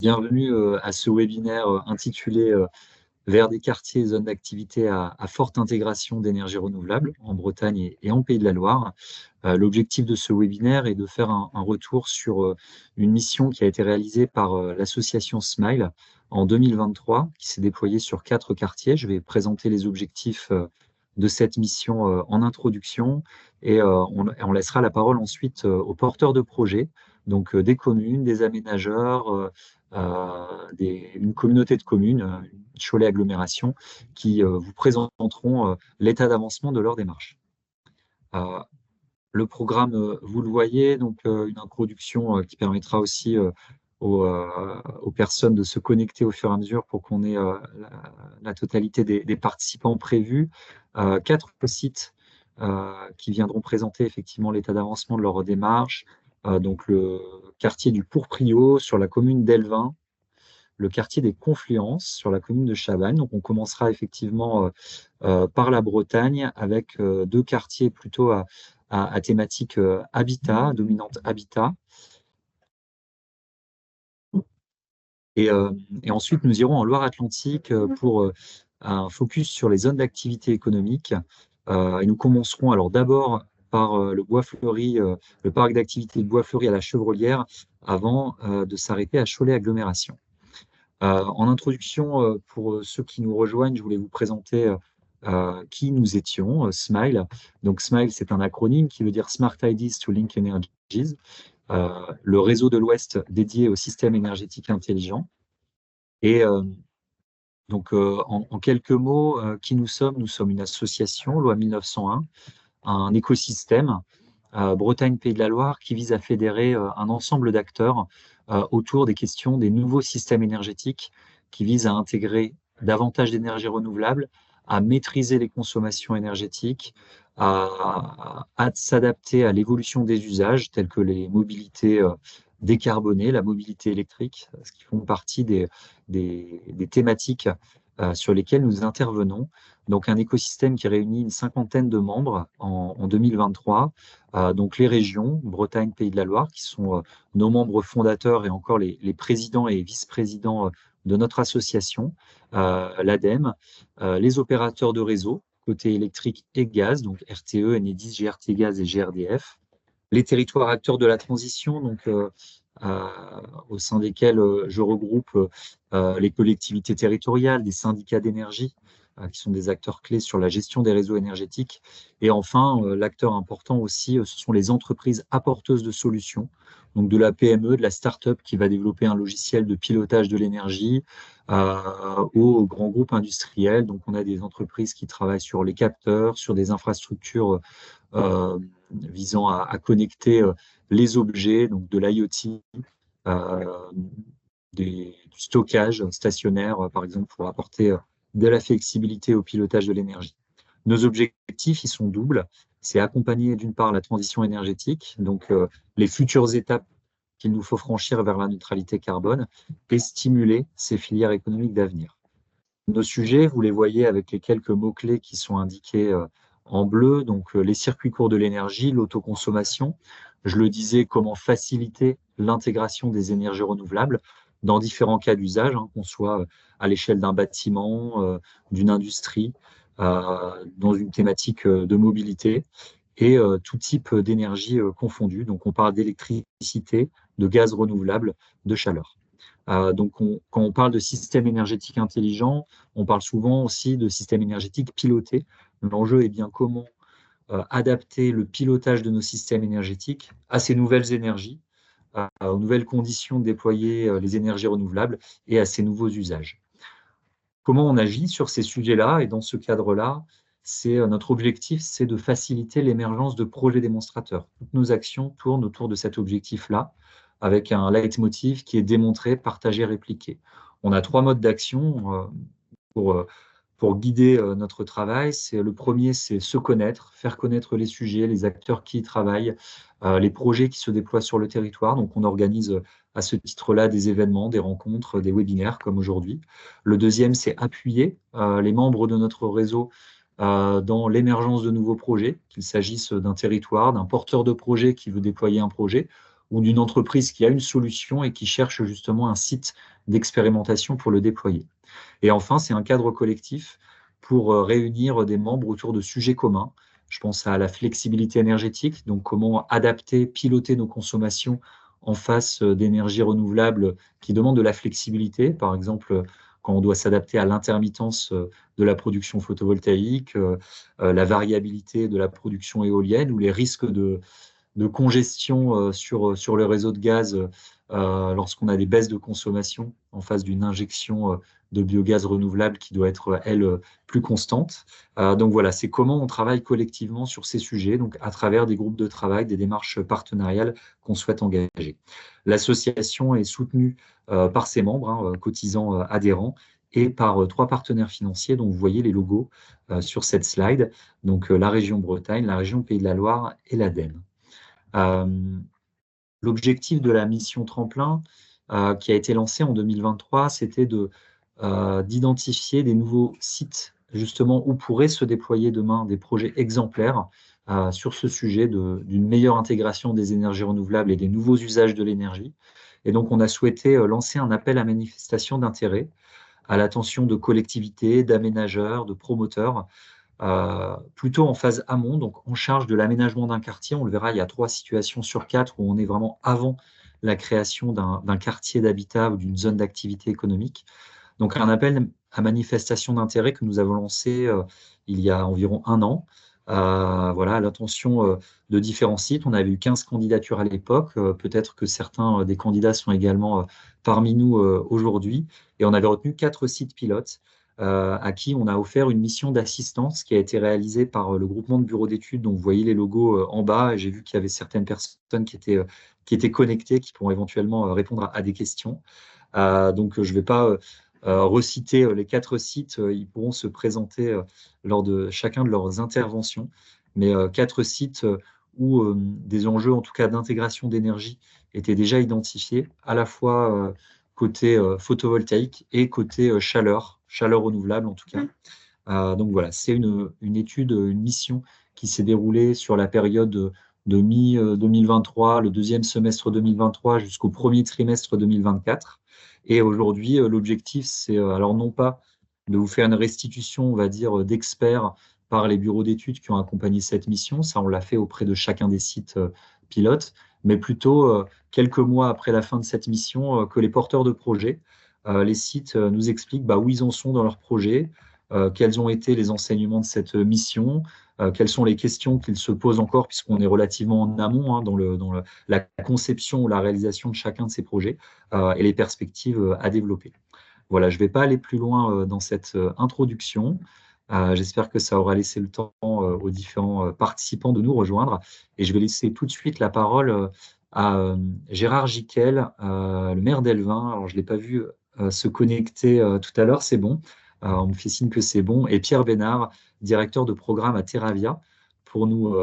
Bienvenue à ce webinaire intitulé Vers des quartiers et zones d'activité à forte intégration d'énergie renouvelable en Bretagne et en Pays de la Loire. L'objectif de ce webinaire est de faire un retour sur une mission qui a été réalisée par l'association Smile en 2023, qui s'est déployée sur 4 quartiers. Je vais présenter les objectifs de cette mission en introduction et on laissera la parole ensuite aux porteurs de projets, donc des communes, des aménageurs, une communauté de communes, Cholet Agglomération, qui vous présenteront l'état d'avancement de leur démarche. Le programme, vous le voyez, donc une introduction qui permettra aussi aux personnes de se connecter au fur et à mesure pour qu'on ait la totalité des participants prévus. 4 sites qui viendront présenter effectivement l'état d'avancement de leur démarche. Donc le quartier du Pourprio sur la commune d'Elvin, le quartier des Confluences sur la commune de Chabannes. Donc on commencera effectivement par la Bretagne avec 2 quartiers plutôt à thématique habitat, dominante habitat. Et ensuite, nous irons en Loire-Atlantique pour un focus sur les zones d'activité économique. Et nous commencerons alors d'abord par le Bois Fleuri, le parc d'activité de Bois Fleuri à la Chevrolière, avant de s'arrêter à Cholet Agglomération. En introduction, pour ceux qui nous rejoignent, je voulais vous présenter qui nous étions, Smile. Donc Smile, c'est un acronyme qui veut dire Smart Ideas to Link Energies, le réseau de l'Ouest dédié au système énergétique intelligent. Et donc, en quelques mots, qui nous sommes? Nous sommes une association, loi 1901, un écosystème Bretagne-Pays de la Loire qui vise à fédérer un ensemble d'acteurs autour des questions des nouveaux systèmes énergétiques qui visent à intégrer davantage d'énergie renouvelable, à maîtriser les consommations énergétiques, à s'adapter à l'évolution des usages tels que les mobilités décarbonées, la mobilité électrique, ce qui font partie des thématiques sur lesquelles nous intervenons. Donc un écosystème qui réunit une cinquantaine de membres en 2023. Donc les régions, Bretagne, Pays de la Loire, qui sont nos membres fondateurs et encore les présidents et vice-présidents de notre association, l'ADEME, les opérateurs de réseau, côté électrique et gaz, donc RTE, Enedis, GRT Gaz et GRDF, les territoires acteurs de la transition, donc au sein desquels je regroupe les collectivités territoriales, des syndicats d'énergie, qui sont des acteurs clés sur la gestion des réseaux énergétiques. Et enfin, l'acteur important aussi, ce sont les entreprises apporteuses de solutions, donc de la PME, de la start-up qui va développer un logiciel de pilotage de l'énergie, aux grands groupes industriels. Donc on a des entreprises qui travaillent sur les capteurs, sur des infrastructures visant à connecter les objets, donc de l'IoT, du stockage stationnaire, par exemple, pour apporter de la flexibilité au pilotage de l'énergie. Nos objectifs, ils sont doubles. C'est accompagner d'une part la transition énergétique, donc les futures étapes qu'il nous faut franchir vers la neutralité carbone, et stimuler ces filières économiques d'avenir. Nos sujets, vous les voyez avec les quelques mots-clés qui sont indiqués en bleu, donc les circuits courts de l'énergie, l'autoconsommation. Je le disais, comment faciliter l'intégration des énergies renouvelables dans différents cas d'usage, qu'on soit à l'échelle d'un bâtiment, d'une industrie, dans une thématique de mobilité et tout type d'énergie confondue. Donc on parle d'électricité, de gaz renouvelable, de chaleur. Donc, quand on parle de système énergétique intelligent, on parle souvent aussi de système énergétique piloté. L'enjeu est bien comment adapter le pilotage de nos systèmes énergétiques à ces nouvelles énergies, aux nouvelles conditions de déployer les énergies renouvelables et à ces nouveaux usages. Comment on agit sur ces sujets-là? Et dans ce cadre-là, notre objectif, c'est de faciliter l'émergence de projets démonstrateurs. Toutes nos actions tournent autour de cet objectif-là, avec un leitmotiv qui est démontré, partagé, répliqué. On a 3 modes d'action pour guider notre travail. Le premier, c'est se connaître, faire connaître les sujets, les acteurs qui y travaillent, les projets qui se déploient sur le territoire. Donc, on organise à ce titre-là des événements, des rencontres, des webinaires comme aujourd'hui. Le deuxième, c'est appuyer les membres de notre réseau dans l'émergence de nouveaux projets, qu'il s'agisse d'un territoire, d'un porteur de projet qui veut déployer un projet, ou d'une entreprise qui a une solution et qui cherche justement un site d'expérimentation pour le déployer. Et enfin, c'est un cadre collectif pour réunir des membres autour de sujets communs. Je pense à la flexibilité énergétique, donc comment adapter, piloter nos consommations en face d'énergies renouvelables qui demandent de la flexibilité. Par exemple, quand on doit s'adapter à l'intermittence de la production photovoltaïque, la variabilité de la production éolienne ou les risques de congestion sur le réseau de gaz lorsqu'on a des baisses de consommation en face d'une injection de biogaz renouvelable qui doit être, elle, plus constante. Donc voilà, c'est comment on travaille collectivement sur ces sujets, donc à travers des groupes de travail, des démarches partenariales qu'on souhaite engager. L'association est soutenue par ses membres, hein, cotisants adhérents, et par 3 partenaires financiers dont vous voyez les logos sur cette slide, donc la région Bretagne, la région Pays de la Loire et l'ADEME. L'objectif de la mission Tremplin, qui a été lancée en 2023, c'était d'identifier des nouveaux sites, justement, où pourraient se déployer demain des projets exemplaires sur ce sujet d'une meilleure intégration des énergies renouvelables et des nouveaux usages de l'énergie. Et donc, on a souhaité lancer un appel à manifestation d'intérêt à l'attention de collectivités, d'aménageurs, de promoteurs, plutôt en phase amont, donc en charge de l'aménagement d'un quartier. On le verra, il y a 3 situations sur 4 où on est vraiment avant la création d'un quartier d'habitat ou d'une zone d'activité économique. Donc un appel à manifestation d'intérêt que nous avons lancé il y a environ un an. Voilà, à l'attention de différents sites. On avait eu 15 candidatures à l'époque. Peut-être que certains des candidats sont également parmi nous aujourd'hui. Et on avait retenu 4 sites pilotes à qui on a offert une mission d'assistance qui a été réalisée par le groupement de bureaux d'études. Donc vous voyez les logos en bas. Et j'ai vu qu'il y avait certaines personnes qui étaient connectées, qui pourront éventuellement répondre à des questions. Donc je ne vais pas reciter les 4 sites, ils pourront se présenter lors de chacun de leurs interventions, mais 4 sites où des enjeux, en tout cas d'intégration d'énergie, étaient déjà identifiés, à la fois côté photovoltaïque et côté chaleur renouvelable en tout cas. Donc voilà, c'est une étude, une mission qui s'est déroulée sur la période de mi-2023, le deuxième semestre 2023 jusqu'au premier trimestre 2024. Et aujourd'hui, l'objectif, c'est alors non pas de vous faire une restitution, on va dire, d'experts par les bureaux d'études qui ont accompagné cette mission, ça on l'a fait auprès de chacun des sites pilotes, mais plutôt quelques mois après la fin de cette mission, que les porteurs de projets, les sites nous expliquent où ils en sont dans leur projet, quels ont été les enseignements de cette mission, quelles sont les questions qu'ils se posent encore, puisqu'on est relativement en amont hein, dans la conception ou la réalisation de chacun de ces projets, et les perspectives à développer. Voilà, je ne vais pas aller plus loin dans cette introduction. J'espère que ça aura laissé le temps aux différents participants de nous rejoindre. Et je vais laisser tout de suite la parole à Gérard Jiquel, le maire d'Elvin. Alors, je ne l'ai pas vu se connecter tout à l'heure, c'est bon. On me fait signe que c'est bon. Et Pierre Bénard, directeur de programme à Terravia, pour nous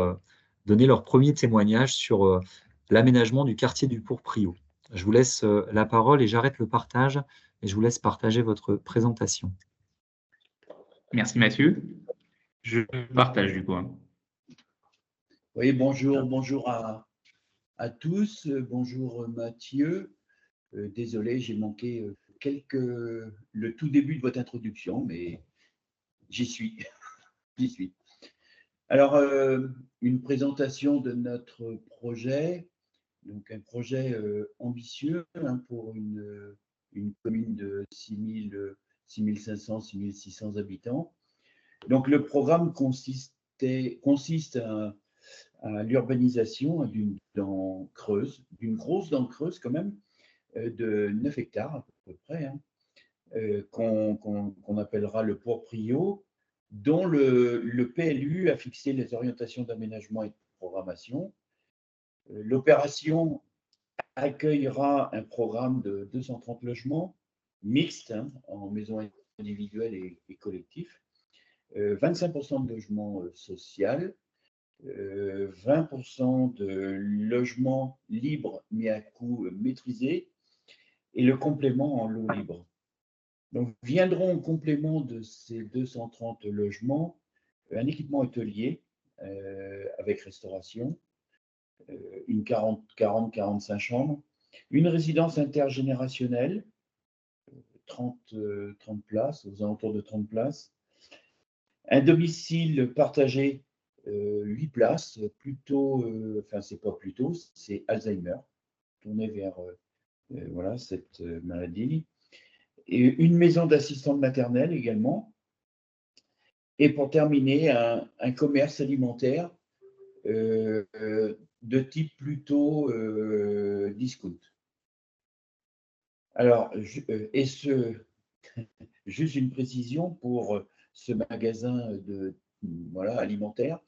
donner leur premier témoignage sur l'aménagement du quartier du Pourprio. Je vous laisse la parole et j'arrête le partage et je vous laisse partager votre présentation. Merci Mathieu. Je partage du coup. Oui, bonjour à tous. Bonjour Mathieu. Désolé, j'ai manqué le tout début de votre introduction, mais j'y suis. J'y suis. Alors, une présentation de notre projet. Donc, un projet ambitieux hein, pour une commune de 6500, 6600 habitants. Donc, le programme consiste à l'urbanisation d'une dent creuse, d'une grosse dent creuse quand même, de 9 hectares à peu près, hein, qu'on appellera le Pourprio, dont le PLU a fixé les orientations d'aménagement et de programmation. L'opération accueillera un programme de 230 logements mixtes hein, en maisons individuelles et collectifs, 25% de logements sociaux, 20% de logements libres mais à coût maîtrisé et le complément en lot libre. Donc viendront en complément de ces 230 logements un équipement hôtelier avec restauration, une 40-45 chambres, une résidence intergénérationnelle, 30 places, aux alentours de 30 places, un domicile partagé, 8 places, plutôt, enfin c'est pas plutôt, c'est Alzheimer, tourné vers voilà, cette maladie, et une maison d'assistante maternelle également, et pour terminer, un commerce alimentaire de type plutôt discount. Alors, juste une précision pour ce magasin voilà, alimentaire,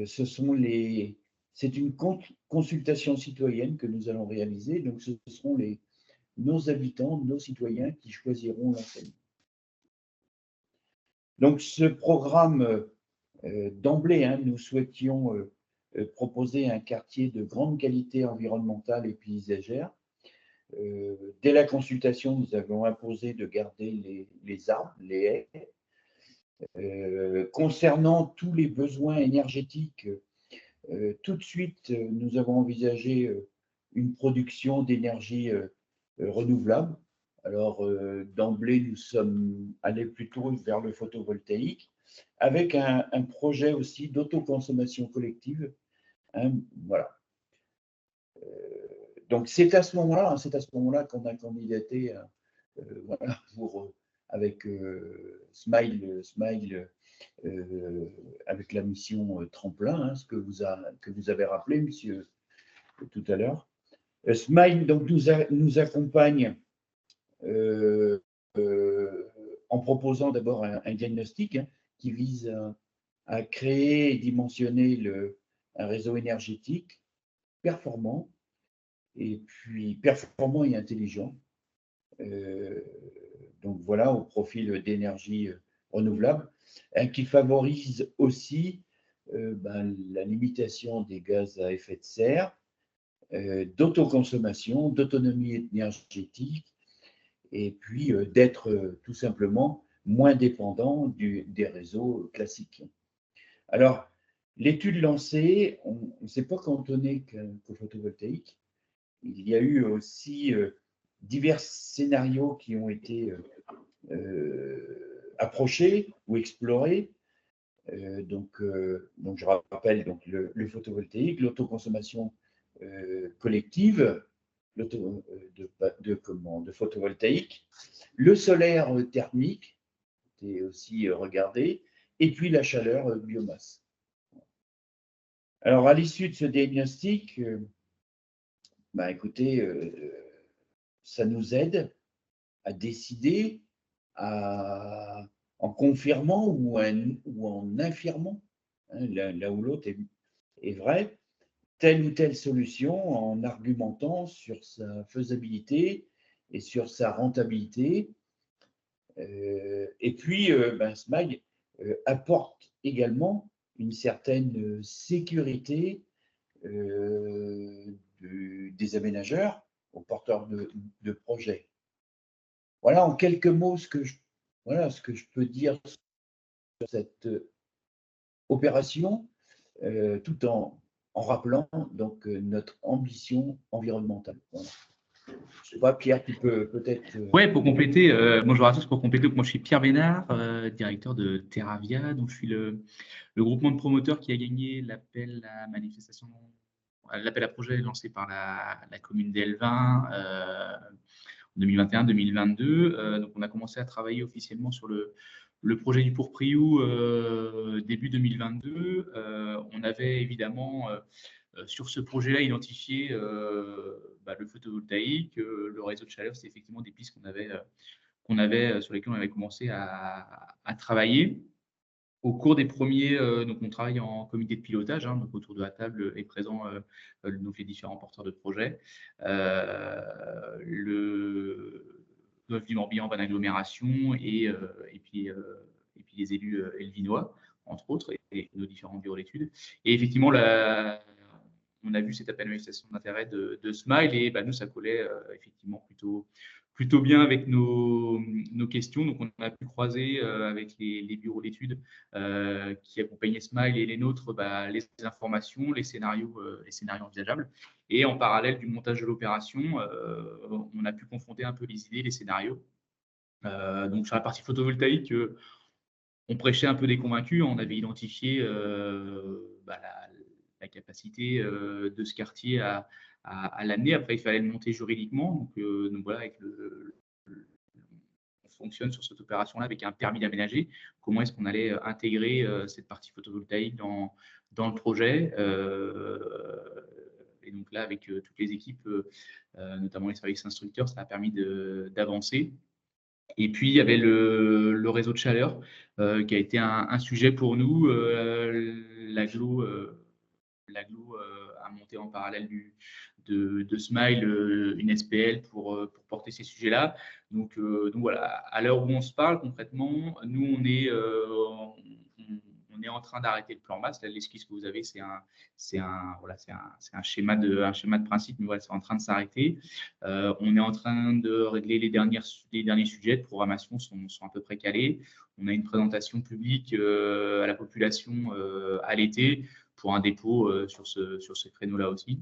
c'est une consultation citoyenne que nous allons réaliser, donc ce seront nos habitants, nos citoyens qui choisiront l'enseigne. Donc ce programme, d'emblée, hein, nous souhaitions proposer un quartier de grande qualité environnementale et paysagère. Dès la consultation, nous avons imposé de garder les arbres, les haies. Concernant tous les besoins énergétiques, tout de suite, nous avons envisagé une production d'énergie renouvelable. Alors, d'emblée, nous sommes allés plutôt vers le photovoltaïque, avec un projet aussi d'autoconsommation collective. Hein, voilà. Donc, c'est à ce moment-là qu'on a candidaté voilà, avec Smile avec la mission Tremplin, hein, ce que vous avez rappelé, monsieur, tout à l'heure. Smile donc, nous accompagne en proposant d'abord un diagnostic, hein, qui vise à créer et dimensionner un réseau énergétique performant, et puis performant et intelligent. Donc voilà, au profil d'énergie renouvelable, hein, qui favorise aussi la limitation des gaz à effet de serre, d'autoconsommation, d'autonomie énergétique, et puis d'être tout simplement moins dépendant des réseaux classiques. Alors, l'étude lancée, on ne s'est pas cantonné qu'au photovoltaïque. Il y a eu aussi divers scénarios qui ont été approchés ou explorés. Donc, je rappelle donc, le photovoltaïque, l'autoconsommation collective de photovoltaïque, le solaire thermique, est aussi regardé, et puis la chaleur biomasse. Alors, à l'issue de ce diagnostic, écoutez, ça nous aide à décider, en confirmant ou en infirmant, hein, là où l'autre est vrai, telle ou telle solution, en argumentant sur sa faisabilité et sur sa rentabilité. Et puis, Smile apporte également une certaine sécurité des aménageurs aux porteurs de projets. Voilà en quelques mots ce que je peux dire sur cette opération, tout en rappelant donc notre ambition environnementale. Voilà. Je ne sais pas, Pierre, tu peux peut-être… Oui, pour compléter, bonjour à tous, pour compléter, moi je suis Pierre Bénard, directeur de Terravia, donc je suis le groupement de promoteurs qui a gagné l'appel à manifestation, l'appel à projet lancé par la commune d'Elvin en 2021-2022. Donc on a commencé à travailler officiellement sur le projet du Pourpriou début 2022. On avait évidemment sur ce projet-là identifié le photovoltaïque, le réseau de chaleur, c'est effectivement des pistes sur lesquelles on avait commencé à travailler. Au cours des premiers, donc on travaille en comité de pilotage, hein, donc autour de la table est présent donc les différents porteurs de projets, le Morbihan Van Agglomération et puis les élus elvinois, entre autres, et nos différents bureaux d'études. Et effectivement, on a vu cet appel à manifestation d'intérêt de Smile et nous, ça collait effectivement plutôt bien avec nos questions. Donc, on a pu croiser avec les bureaux d'études qui accompagnaient Smile et les nôtres les informations, les scénarios envisageables. Et en parallèle du montage de l'opération, on a pu confronter un peu les idées, les scénarios. Donc, sur la partie photovoltaïque, on prêchait un peu des convaincus. On avait identifié la capacité de ce quartier à l'amener. Après, il fallait le monter juridiquement. Donc voilà, on fonctionne sur cette opération-là avec un permis d'aménager. Comment est-ce qu'on allait intégrer cette partie photovoltaïque dans le projet et donc là, avec toutes les équipes, notamment les services instructeurs, ça a permis d'avancer. Et puis, il y avait le réseau de chaleur qui a été un sujet pour nous. L'aglo a monté en parallèle de Smile une SPL pour porter ces sujets-là. Donc voilà, à l'heure où on se parle concrètement, nous, on est en train d'arrêter le plan masse. L'esquisse que vous avez, c'est un schéma de principe, mais voilà, c'est en train de s'arrêter. On est en train de régler les derniers sujets de programmation sont à peu près calés. On a une présentation publique à la population à l'été pour un dépôt sur ce créneau-là aussi.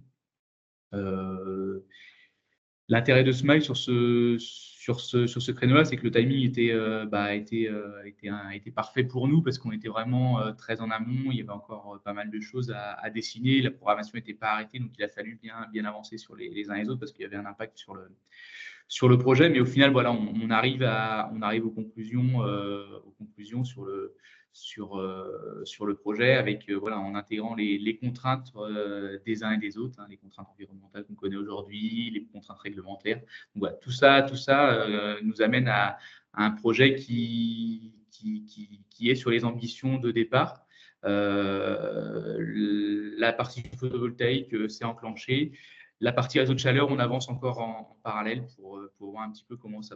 L'intérêt de Smile sur ce créneau-là, c'est que le timing était parfait pour nous parce qu'on était vraiment très en amont. Il y avait encore pas mal de choses à dessiner. La programmation n'était pas arrêtée, donc il a fallu bien avancer sur les uns et les autres parce qu'il y avait un impact sur le projet. Mais au final, voilà, on arrive aux conclusions sur le projet avec voilà, en intégrant les contraintes des uns et des autres, les contraintes environnementales qu'on connaît aujourd'hui, les contraintes réglementaires. Donc, voilà, tout ça nous amène à un projet qui est sur les ambitions de départ. La partie photovoltaïque s'est enclenchée. La partie réseau de chaleur, on avance encore en parallèle pour voir un petit peu comment ça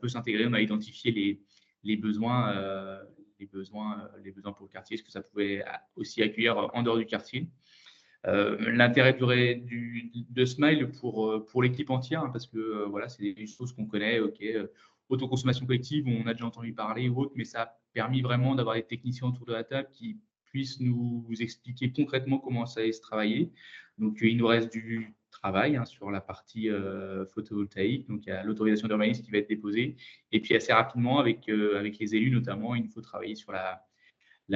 peut s'intégrer. On a identifié les besoins pour le quartier, ce que ça pouvait aussi accueillir en dehors du quartier. L'intérêt de Smile pour l'équipe entière, parce que voilà, c'est des choses qu'on connaît, autoconsommation collective, on a déjà entendu parler ou autre, mais ça a permis vraiment d'avoir des techniciens autour de la table qui puissent nous expliquer concrètement comment ça allait se travailler. Donc, il nous reste du travail sur la partie photovoltaïque. Donc, il y a l'autorisation d'urbanisme qui va être déposée. Et puis, assez rapidement, avec les élus notamment, il nous faut travailler sur la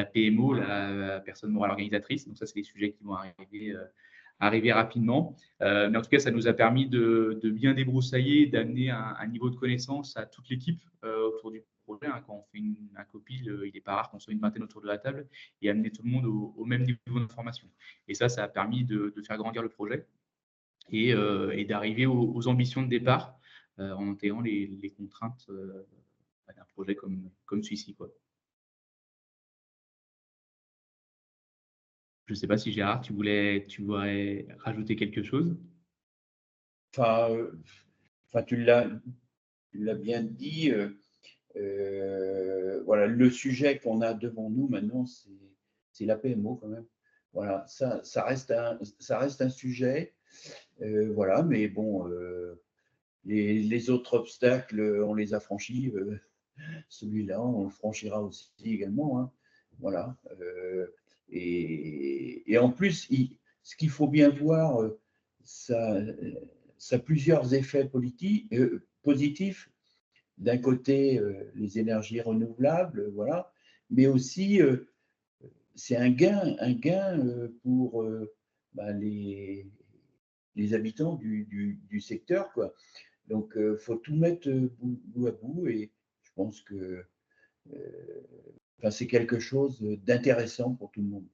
PMO, la personne morale organisatrice. Donc, ça, c'est des sujets qui vont arriver rapidement. Mais en tout cas, ça nous a permis de bien débroussailler, d'amener un niveau de connaissance à toute l'équipe autour du projet. Quand on fait un copil, il n'est pas rare qu'on soit une vingtaine autour de la table et amener tout le monde au même niveau d'information. Et ça a permis de faire grandir le projet et d'arriver aux ambitions de départ en intégrant les contraintes d'un projet comme celui-ci, quoi. Je ne sais pas si Gérard, tu voulais rajouter quelque chose. Tu l'as bien dit. Voilà, le sujet qu'on a devant nous maintenant, c'est la PMO quand même. Voilà, ça reste un sujet. Voilà, mais bon, les autres obstacles, on les a franchis. Celui-là, on le franchira aussi également. Hein. Voilà. Et en plus, ce qu'il faut bien voir, ça a plusieurs effets positifs. D'un côté, les énergies renouvelables, voilà, mais aussi c'est un gain pour les habitants du secteur, quoi. Donc, faut tout mettre bout à bout et je pense que c'est quelque chose d'intéressant pour tout le monde.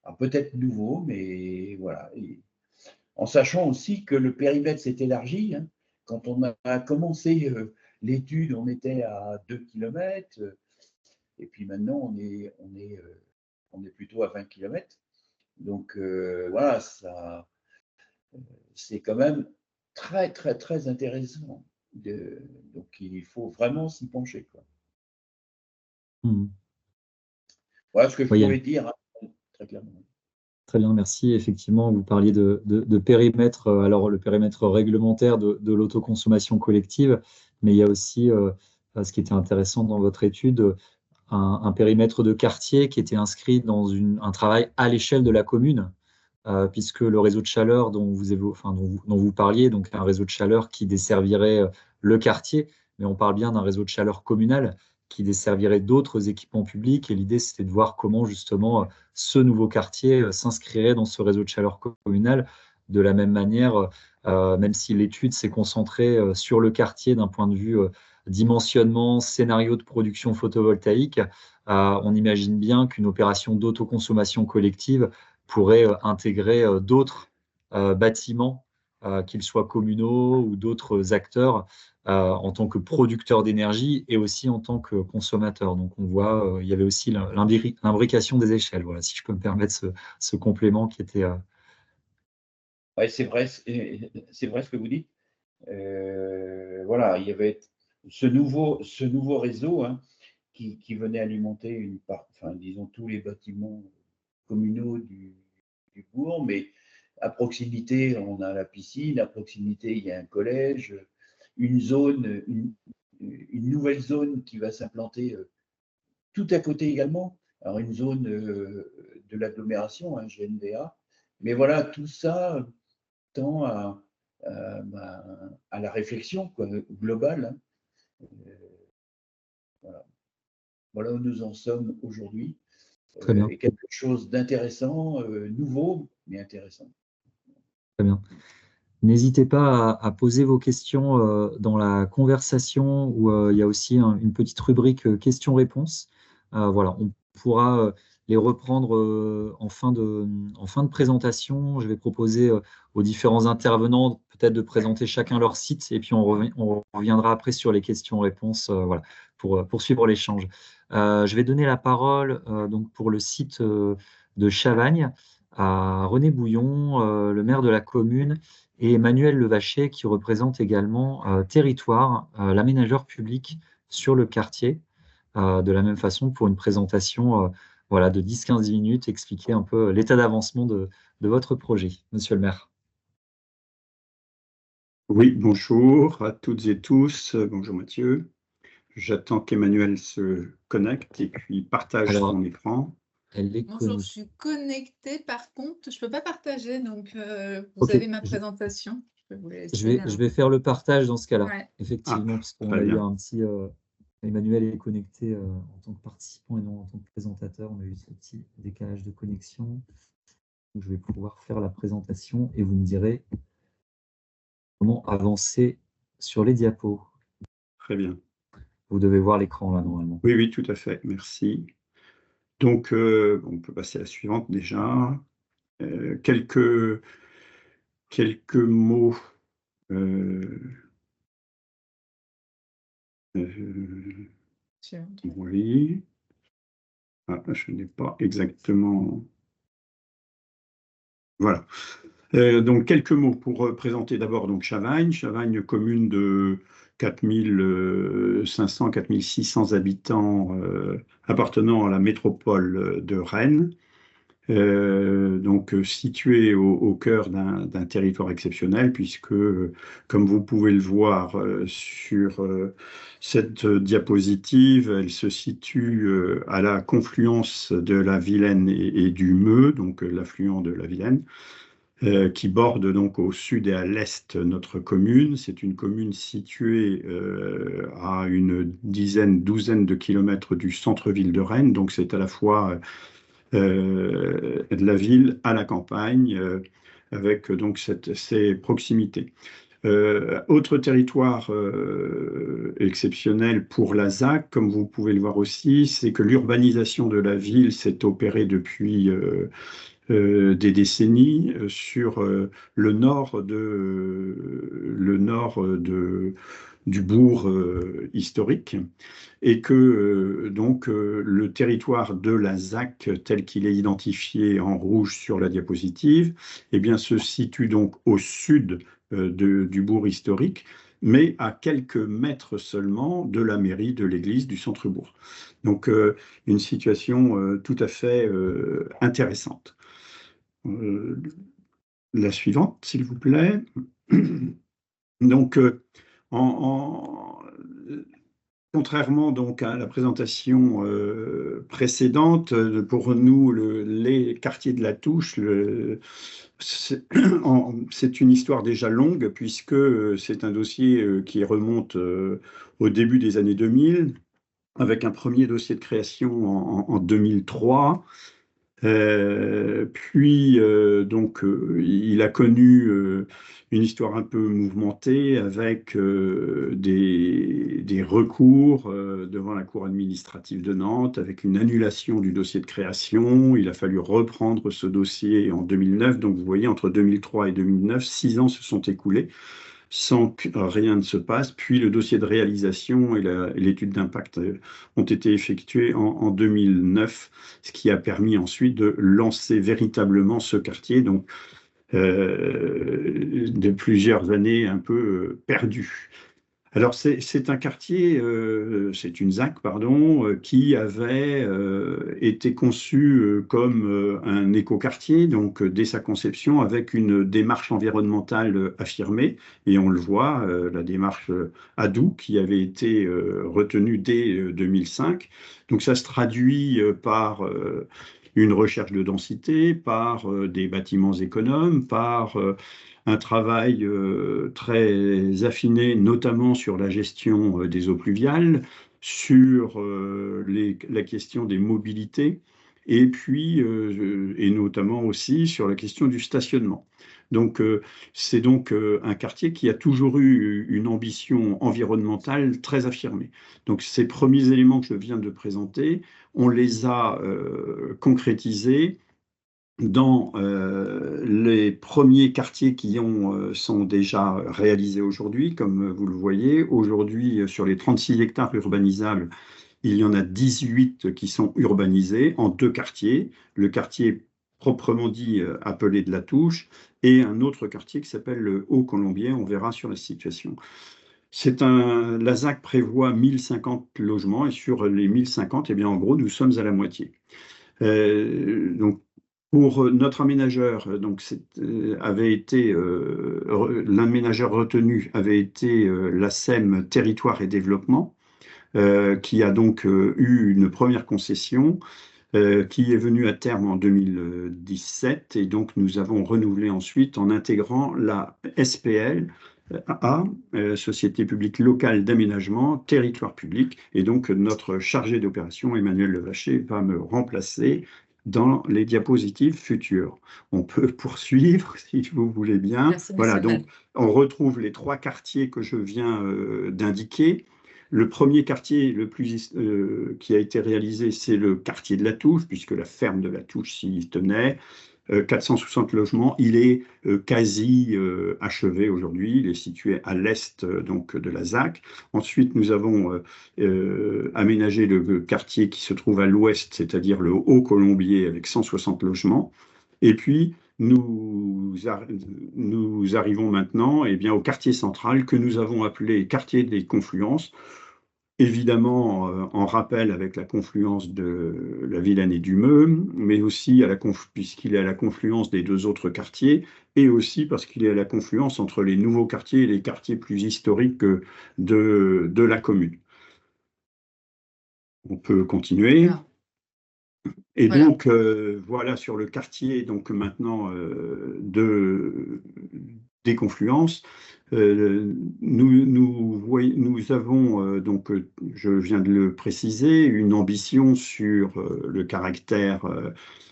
Alors, peut-être nouveau, mais voilà. Et en sachant aussi que le périmètre s'est élargi. Hein. Quand on a commencé l'étude, on était à 2 km, et puis maintenant on est plutôt à 20 km. Donc voilà, c'est quand même très, très, très intéressant. Donc il faut vraiment s'y pencher, quoi. Voilà ce que je pouvais dire, hein, très clairement. Très bien, merci. Effectivement, vous parliez de périmètre, alors le périmètre réglementaire de l'autoconsommation collective, mais il y a aussi, ce qui était intéressant dans votre étude, un périmètre de quartier qui était inscrit dans un travail à l'échelle de la commune, puisque le réseau de chaleur dont vous parliez, donc un réseau de chaleur qui desservirait le quartier, mais on parle bien d'un réseau de chaleur communal qui desservirait d'autres équipements publics. Et l'idée, c'était de voir comment justement ce nouveau quartier s'inscrirait dans ce réseau de chaleur communal. De la même manière, même si l'étude s'est concentrée sur le quartier d'un point de vue dimensionnement, scénario de production photovoltaïque, on imagine bien qu'une opération d'autoconsommation collective pourrait intégrer d'autres bâtiments, qu'ils soient communaux ou d'autres acteurs, en tant que producteurs d'énergie et aussi en tant que consommateurs. Donc on voit, il y avait aussi l'imbrication des échelles, voilà, si je peux me permettre ce complément qui était… Ouais, c'est vrai ce que vous dites. Voilà, il y avait ce nouveau réseau, hein, qui venait alimenter enfin, disons, tous les bâtiments communaux du bourg, mais à proximité, on a la piscine, à proximité, il y a un collège, une zone, une nouvelle zone qui va s'implanter tout à côté également. Alors, une zone de l'agglomération, hein, GNVA. Mais voilà, tout ça tend bah, à la réflexion quoi, globale. Hein. Voilà. Voilà où nous en sommes aujourd'hui. Très bien, Et quelque chose d'intéressant, nouveau, mais intéressant. très bien. N'hésitez pas à poser vos questions dans la conversation où il y a aussi une petite rubrique questions-réponses. Voilà, on pourra les reprendre en fin de présentation. Je vais proposer aux différents intervenants peut-être de présenter chacun leur site et puis on reviendra après sur les questions-réponses voilà, pour poursuivre l'échange. Je vais donner la parole donc pour le site de Chavagne à René Bouillon, le maire de la commune, et Emmanuel Levacher qui représente également Territoire, l'aménageur public sur le quartier, de la même façon pour une présentation voilà, de 10-15 minutes, expliquer un peu l'état d'avancement de votre projet, monsieur le maire. Oui, bonjour à toutes et tous. Bonjour Mathieu. J'attends qu'Emmanuel se connecte et puis partage Alors, son écran. elle est Bonjour, connue. je suis connectée. Par contre, je ne peux pas partager, donc vous Ok, avez ma présentation. Je peux vous je laisser. vais faire le partage dans ce cas-là, Ouais. effectivement, Ah, parce qu'on très a eu bien. un petit… Emmanuel est connecté en tant que participant et non en tant que présentateur. On a eu ce petit décalage de connexion. Donc, je vais pouvoir faire la présentation et vous me direz comment avancer sur les diapos. Très bien. Vous devez voir l'écran là, normalement. Oui, oui, tout à fait. Merci. Donc, on peut passer à la suivante déjà. Quelques mots. Oui. Ah, je n'ai pas exactement. Voilà. Donc, quelques mots pour présenter d'abord donc Chavagne. Chavagne, commune de 4500, 4600 habitants appartenant à la métropole de Rennes. Donc située au cœur d'un territoire exceptionnel, puisque, comme vous pouvez le voir sur cette diapositive, elle se situe à la confluence de la Vilaine et du Meux, donc l'affluent de la Vilaine, qui borde donc au sud et à l'est notre commune. C'est une commune située à une douzaine de kilomètres du centre-ville de Rennes, donc c'est à la fois de la ville à la campagne, avec donc ces proximités. Autre territoire exceptionnel pour la ZAC, comme vous pouvez le voir aussi, c'est que l'urbanisation de la ville s'est opérée depuis des décennies sur le nord du bourg historique, et que le territoire de la ZAC, tel qu'il est identifié en rouge sur la diapositive, eh bien, se situe donc au sud du bourg historique, mais à quelques mètres seulement de la mairie, de l'église, du centre-bourg. Donc, une situation tout à fait intéressante. la suivante, s'il vous plaît. Donc, contrairement donc à la présentation précédente, pour nous, les quartiers de la Touche, c'est une histoire déjà longue, puisque c'est un dossier qui remonte au début des années 2000, avec un premier dossier de création en 2003. Puis, il a connu une histoire un peu mouvementée avec des recours devant la Cour administrative de Nantes, avec une annulation du dossier de création. Il a fallu reprendre ce dossier en 2009. Donc, vous voyez, entre 2003 et 2009, 6 ans se sont écoulés sans que rien ne se passe. Puis le dossier de réalisation et l'étude d'impact ont été effectués en 2009, ce qui a permis ensuite de lancer véritablement ce quartier, donc de plusieurs années un peu perdues. Alors, c'est un quartier, c'est une ZAC, pardon, qui avait été conçue comme un écoquartier, donc dès sa conception, avec une démarche environnementale affirmée. Et on le voit, la démarche ADOU, qui avait été retenue dès 2005. Donc, ça se traduit par une recherche de densité, par des bâtiments économes, par un travail très affiné, notamment sur la gestion des eaux pluviales, sur la question des mobilités, et puis, et notamment aussi sur la question du stationnement. Donc, c'est donc un quartier qui a toujours eu une ambition environnementale très affirmée. Donc, ces premiers éléments que je viens de présenter, on les a concrétisés dans les premiers quartiers qui sont déjà réalisés aujourd'hui, comme vous le voyez. Aujourd'hui, sur les 36 hectares urbanisables, il y en a 18 qui sont urbanisés en 2 quartiers. Le quartier proprement dit appelé de la Touche et un autre quartier qui s'appelle le Haut-Colombier. On verra sur la situation. La ZAC prévoit 1050 logements et sur les 1050, eh bien, en gros, nous sommes à la moitié. Donc, pour notre aménageur, donc l'aménageur retenu avait été la SEM Territoire et Développement, qui a donc eu une première concession qui est venue à terme en 2017, et donc nous avons renouvelé ensuite en intégrant la SPL, Société publique locale d'aménagement, territoire public, et donc notre chargé d'opération, Emmanuel Levaché, va me remplacer dans les diapositives futures. On peut poursuivre si vous voulez bien. Merci, Voilà, monsieur donc on retrouve les 3 quartiers que je viens d'indiquer. Le premier quartier qui a été réalisé, c'est le quartier de la Touche, puisque la ferme de la Touche s'y tenait. 460 logements. Il est quasi achevé aujourd'hui. Il est situé à l'est donc de la ZAC. Ensuite, nous avons aménagé le quartier qui se trouve à l'ouest, c'est-à-dire le Haut-Colombier, avec 160 logements. Et puis, nous arrivons maintenant au quartier central que nous avons appelé quartier des Confluences. Évidemment, en rappel avec la confluence de la Villanée du Meux, mais aussi puisqu'il est à la confluence des 2 autres quartiers, et aussi parce qu'il est à la confluence entre les nouveaux quartiers et les quartiers plus historiques de la commune. On peut continuer. Voilà. Et Voilà. donc, voilà sur le quartier, donc maintenant, des confluences. Nous avons, donc, je viens de le préciser, une ambition sur le caractère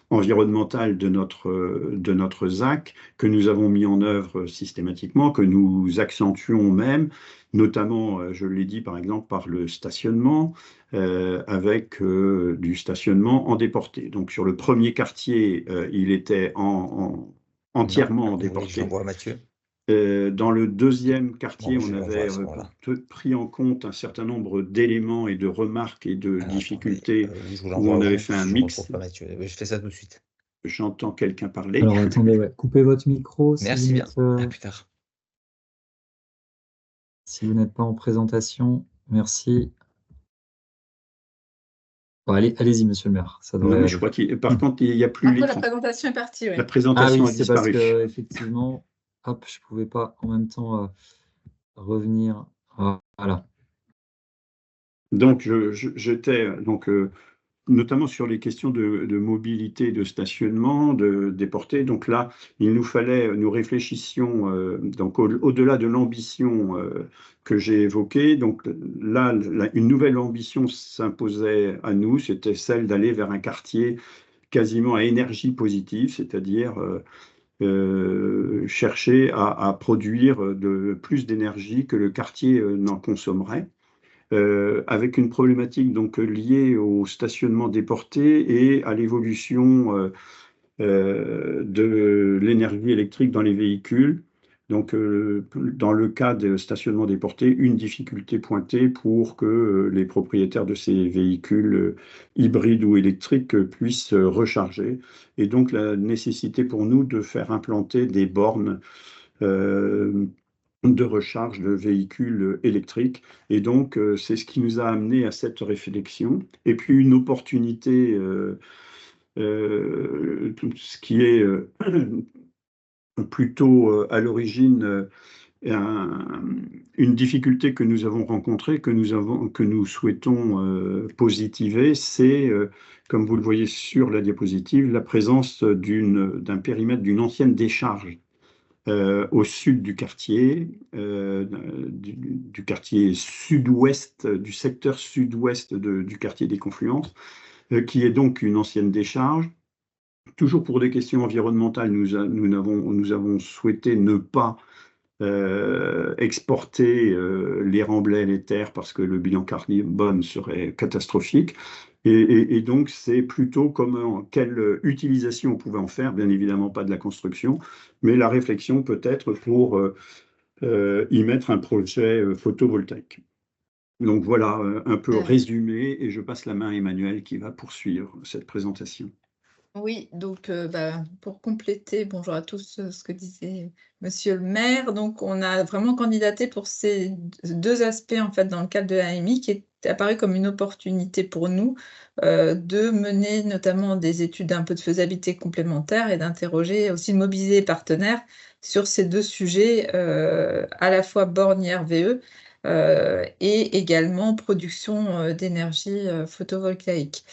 environnemental de notre ZAC, que nous avons mis en œuvre systématiquement, que nous accentuons même, notamment, je l'ai dit par exemple, par le stationnement, avec du stationnement en déporté. Donc sur le premier quartier, il était entièrement en déporté. J'envoie Mathieu. Dans le deuxième quartier, Bon, je on l'envoie à avait ce moment-là. pris en compte un certain nombre d'éléments et de remarques et de Alors, difficultés attendez, je vous où l'envoie on au avait groupe, fait un je mix. retrouve pas Mathieu. Oui, je fais ça tout de suite. J'entends quelqu'un parler. Alors attendez, ouais. Coupez votre micro si Merci vous bien. n'êtes À plus tard. si vous n'êtes pas en présentation. Merci. Bon, allez-y, monsieur le maire, ça Non, devrait mais je aller. crois par contre, il n'y a plus Après, la l'écran. présentation est partie, oui. La Ah présentation oui, a c'est parce disparu. que effectivement, hop, je pouvais pas en même temps revenir. Voilà. Donc, j'étais notamment sur les questions de mobilité, de stationnement, des portées. Donc là, il nous fallait, nous réfléchissions donc au-delà de l'ambition que j'ai évoquée. Donc là, une nouvelle ambition s'imposait à nous, c'était celle d'aller vers un quartier quasiment à énergie positive, c'est-à-dire chercher à produire plus d'énergie que le quartier n'en consommerait. Avec une problématique donc liée au stationnement déporté et à l'évolution de l'énergie électrique dans les véhicules. Donc, dans le cas de stationnement déporté, une difficulté pointée pour que les propriétaires de ces véhicules hybrides ou électriques puissent recharger. Et donc, la nécessité pour nous de faire implanter des bornes de recharge de véhicules électriques. Et donc, c'est ce qui nous a amené à cette réflexion. Et puis, une opportunité, tout ce qui est plutôt à l'origine une difficulté que nous avons rencontrée, que nous souhaitons positiver, c'est, comme vous le voyez sur la diapositive, la présence d'un périmètre d'une ancienne décharge au sud du quartier, du quartier sud-ouest, du secteur sud-ouest du quartier des Confluences, qui est donc une ancienne décharge. Toujours pour des questions environnementales, nous avons souhaité ne pas exporter les remblais, les terres, parce que le bilan carbone serait catastrophique. Et donc, c'est plutôt quelle utilisation on pouvait en faire, bien évidemment pas de la construction, mais la réflexion peut-être pour y mettre un projet photovoltaïque. Donc voilà, un peu résumé, et je passe la main à Emmanuel qui va poursuivre cette présentation. Oui, donc pour compléter, bonjour à tous, ce que disait monsieur le maire. Donc, on a vraiment candidaté pour ces deux aspects, en fait, dans le cadre de l'AMI, qui est apparu comme une opportunité pour nous de mener notamment des études un peu de faisabilité complémentaire et d'interroger, aussi de mobiliser les partenaires sur ces deux sujets, à la fois borne IRVE et également production d'énergie photovoltaïque.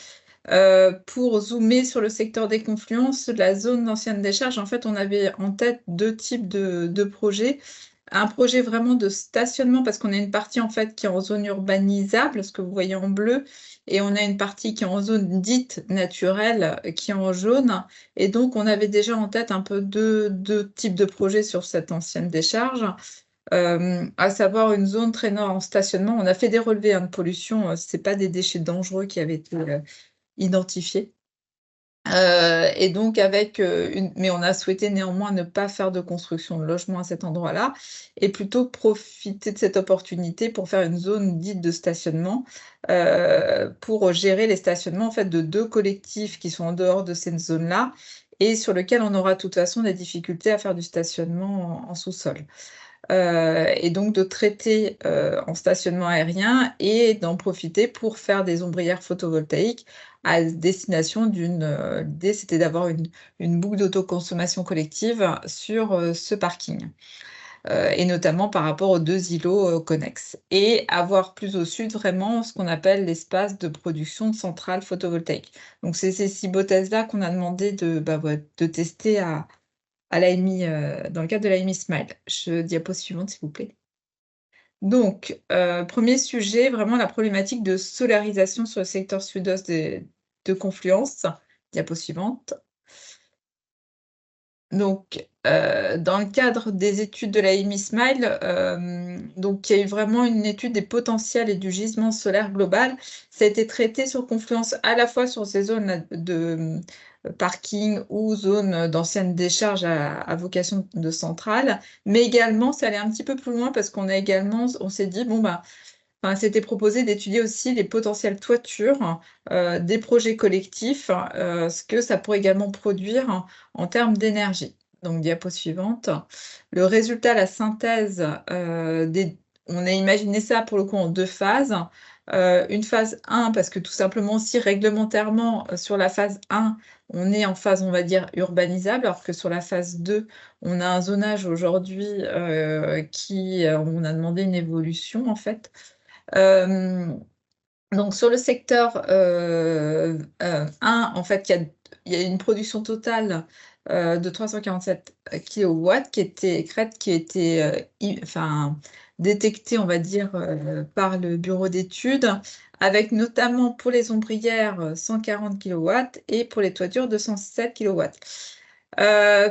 Pour zoomer sur le secteur des Confluences, la zone d'ancienne décharge, en fait, on avait en tête deux types de projets. Un projet vraiment de stationnement, parce qu'on a une partie en fait qui est en zone urbanisable, ce que vous voyez en bleu, et on a une partie qui est en zone dite naturelle, qui est en jaune. Et donc, on avait déjà en tête un peu deux types de projets sur cette ancienne décharge. À savoir une zone traînant en stationnement. On a fait des relevés de pollution, ce n'est pas des déchets dangereux qui avaient été identifiés. Et donc mais on a souhaité néanmoins ne pas faire de construction de logement à cet endroit-là et plutôt profiter de cette opportunité pour faire une zone dite de stationnement pour gérer les stationnements en fait de deux collectifs qui sont en dehors de cette zone-là et sur lequel on aura de toute façon des difficultés à faire du stationnement en sous-sol. Et donc de traiter en stationnement aérien et d'en profiter pour faire des ombrières photovoltaïques à destination l'idée c'était d'avoir une boucle d'autoconsommation collective sur ce parking. Et notamment par rapport aux deux îlots connexes. Et avoir plus au sud vraiment ce qu'on appelle l'espace de production de centrales photovoltaïques. Donc c'est ces hypothèses-là qu'on a demandé de tester à l'AMI, dans le cadre de l'AMI Smile. Diapo suivante, s'il vous plaît. Donc, premier sujet, vraiment la problématique de solarisation sur le secteur sud-ouest de Confluence. Diapo suivante. Donc, dans le cadre des études de l'AMI Smile, donc, il y a eu vraiment une étude des potentiels et du gisement solaire global. Ça a été traité sur Confluence à la fois sur ces zones de parking ou zones d'anciennes décharges à vocation de centrale, mais également, ça allait un petit peu plus loin parce qu'on s'est dit, c'était proposé d'étudier aussi les potentielles toitures des projets collectifs, ce que ça pourrait également produire en termes d'énergie. Donc, diapo suivante. Le résultat, la synthèse, on a imaginé ça pour le coup en deux phases. Une phase 1, parce que tout simplement, si réglementairement, sur la phase 1, on est en phase, on va dire, urbanisable, alors que sur la phase 2, on a un zonage aujourd'hui on a demandé une évolution, en fait. Donc, sur le secteur 1, en fait, il y a une production totale de 347 kW qui était détectée, on va dire, par le bureau d'études, avec notamment pour les ombrières 140 kW et pour les toitures 207 kW.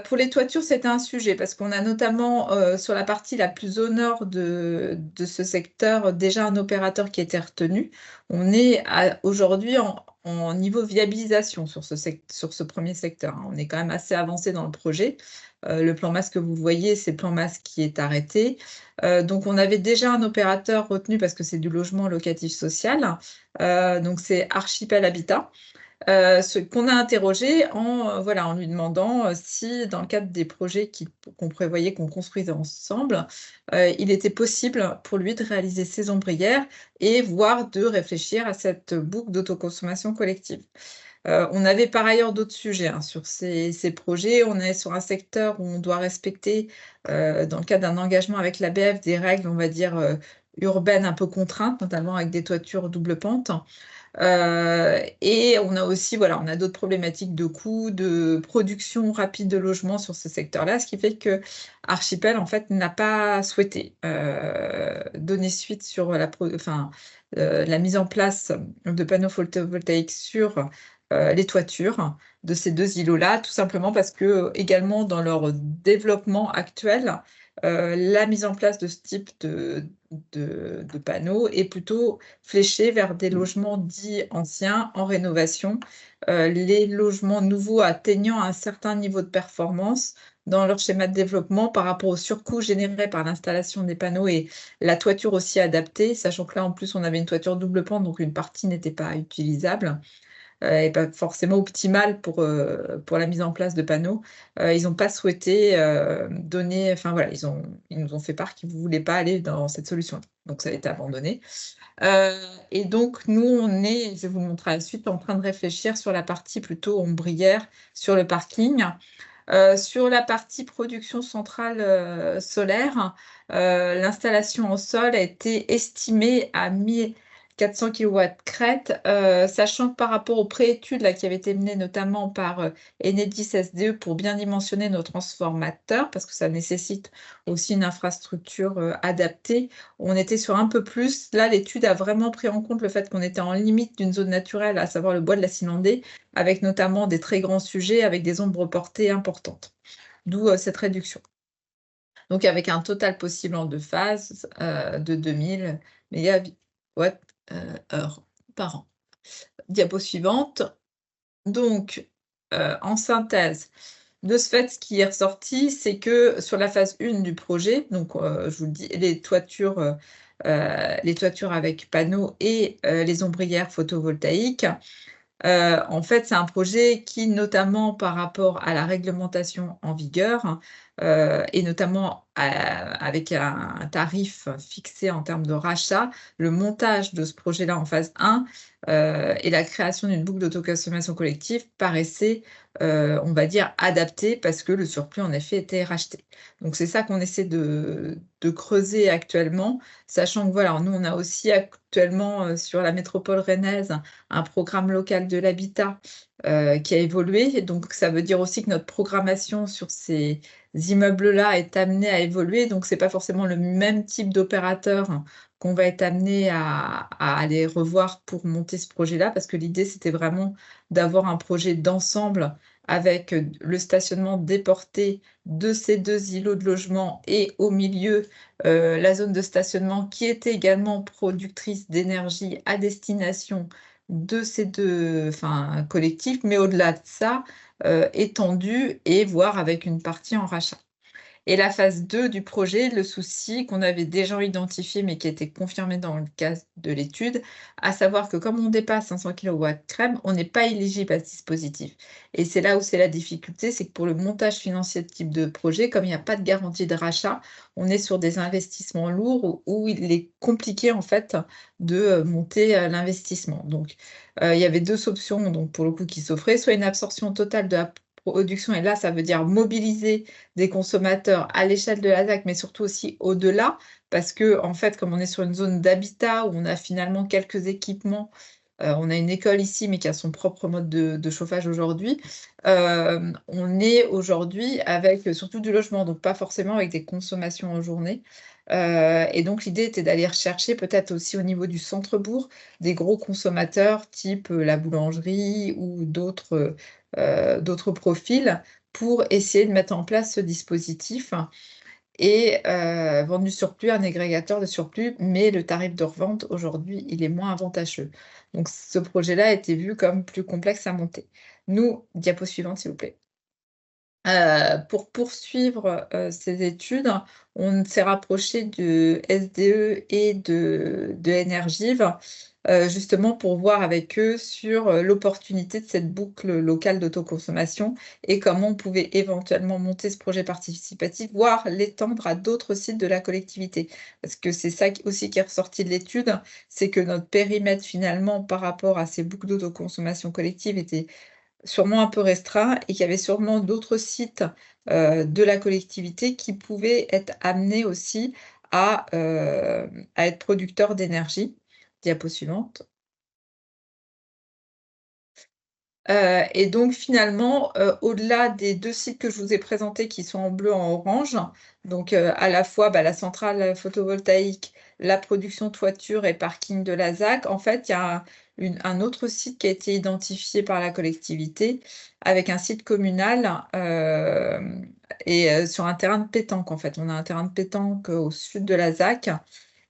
Pour les toitures, c'était un sujet parce qu'on a notamment sur la partie la plus au nord de ce secteur déjà un opérateur qui était retenu. On est aujourd'hui en niveau viabilisation sur ce premier secteur, hein. On est quand même assez avancé dans le projet. Le plan masse que vous voyez, c'est le plan masse qui est arrêté. Donc, on avait déjà un opérateur retenu parce que c'est du logement locatif social. Donc, c'est Archipel Habitat. Ce qu'on a interrogé en lui demandant si, dans le cadre des projets qu'on prévoyait qu'on construisait ensemble, il était possible pour lui de réaliser ses ombrières et voire de réfléchir à cette boucle d'autoconsommation collective. On avait par ailleurs d'autres sujets sur ces projets. On est sur un secteur où on doit respecter, dans le cadre d'un engagement avec l'ABF, des règles, on va dire, urbaines un peu contraintes, notamment avec des toitures double pente. Et on a aussi, on a d'autres problématiques de coûts, de production rapide de logements sur ce secteur-là, ce qui fait que Archipel, en fait, n'a pas souhaité donner suite sur la mise en place de panneaux photovoltaïques sur les toitures de ces deux îlots-là, tout simplement parce que, également, dans leur développement actuel, la mise en place de ce type de panneaux est plutôt fléchée vers des logements dits anciens en rénovation, les logements nouveaux atteignant un certain niveau de performance dans leur schéma de développement par rapport au surcoût généré par l'installation des panneaux et la toiture aussi adaptée, sachant que là, en plus, on avait une toiture double pente, donc une partie n'était pas utilisable. Et pas forcément optimale pour la mise en place de panneaux. Ils n'ont pas souhaité donner, ils nous ont fait part qu'ils ne voulaient pas aller dans cette solution. Donc, ça a été abandonné. Et donc, nous, je vais vous le montrer à la suite, en train de réfléchir sur la partie plutôt ombrière, sur le parking. Sur la partie production centrale solaire, l'installation en sol a été estimée à 1400 kW crête, sachant que par rapport aux préétudes qui avaient été menées notamment par Enedis SDE pour bien dimensionner nos transformateurs, parce que ça nécessite aussi une infrastructure adaptée, on était sur un peu plus. Là, l'étude a vraiment pris en compte le fait qu'on était en limite d'une zone naturelle, à savoir le bois de la Cylindée, avec notamment des très grands sujets, avec des ombres portées importantes, d'où cette réduction. Donc, avec un total possible en 2 phases de 2000 mégawatts heure par an. Diapo suivante. Donc, en synthèse, de ce fait, ce qui est ressorti, c'est que sur la phase 1 du projet, donc je vous le dis, les toitures avec panneaux et les ombrières photovoltaïques, en fait, c'est un projet qui, notamment par rapport à la réglementation en vigueur, et notamment avec un tarif fixé en termes de rachat, le montage de ce projet-là en phase 1 et la création d'une boucle d'autoconsommation collective paraissait, on va dire, adapté parce que le surplus, en effet, était racheté. Donc, c'est ça qu'on essaie de creuser actuellement, sachant que nous, on a aussi actuellement sur la métropole rennaise un programme local de l'habitat qui a évolué. Donc, ça veut dire aussi que notre programmation sur ces immeubles-là est amenée à évoluer. Donc, ce n'est pas forcément le même type d'opérateur qu'on va être amené à aller revoir pour monter ce projet-là, parce que l'idée, c'était vraiment d'avoir un projet d'ensemble avec le stationnement déporté de ces deux îlots de logement et au milieu, la zone de stationnement qui était également productrice d'énergie à destination de ces deux collectifs, mais au-delà de ça, étendu et voire avec une partie en rachat. Et la phase 2 du projet, le souci qu'on avait déjà identifié, mais qui a été confirmé dans le cas de l'étude, à savoir que comme on dépasse 500 kW crème, on n'est pas éligible à ce dispositif. Et c'est là où c'est la difficulté, c'est que pour le montage financier de type de projet, comme il n'y a pas de garantie de rachat, on est sur des investissements lourds où il est compliqué en fait de monter l'investissement. Donc, il y avait deux options donc, pour le coup qui s'offraient, soit une absorption totale de la production, et là, ça veut dire mobiliser des consommateurs à l'échelle de la ZAC, mais surtout aussi au-delà, parce que, en fait, comme on est sur une zone d'habitat où on a finalement quelques équipements, on a une école ici, mais qui a son propre mode de chauffage aujourd'hui, on est aujourd'hui avec surtout du logement, donc pas forcément avec des consommations en journée. Et donc, l'idée était d'aller rechercher peut-être aussi au niveau du centre-bourg des gros consommateurs type la boulangerie ou d'autres profils pour essayer de mettre en place ce dispositif et vendre du surplus, un agrégateur de surplus, mais le tarif de revente aujourd'hui, il est moins avantageux. Donc ce projet-là a été vu comme plus complexe à monter. Nous, diapo suivante, s'il vous plaît. Pour poursuivre ces études, on s'est rapproché de SDE et de Energive, justement pour voir avec eux sur l'opportunité de cette boucle locale d'autoconsommation et comment on pouvait éventuellement monter ce projet participatif, voire l'étendre à d'autres sites de la collectivité. Parce que c'est ça aussi qui est ressorti de l'étude, c'est que notre périmètre finalement par rapport à ces boucles d'autoconsommation collective était sûrement un peu restreint et qu'il y avait sûrement d'autres sites de la collectivité qui pouvaient être amenés aussi à être producteurs d'énergie. Diapo suivante. Et donc finalement, au-delà des deux sites que je vous ai présentés qui sont en bleu, en orange, donc à la fois la centrale photovoltaïque, la production toiture et parking de la ZAC, en fait, il y a un autre site qui a été identifié par la collectivité avec un site communal et sur un terrain de pétanque. En fait, on a un terrain de pétanque au sud de la ZAC.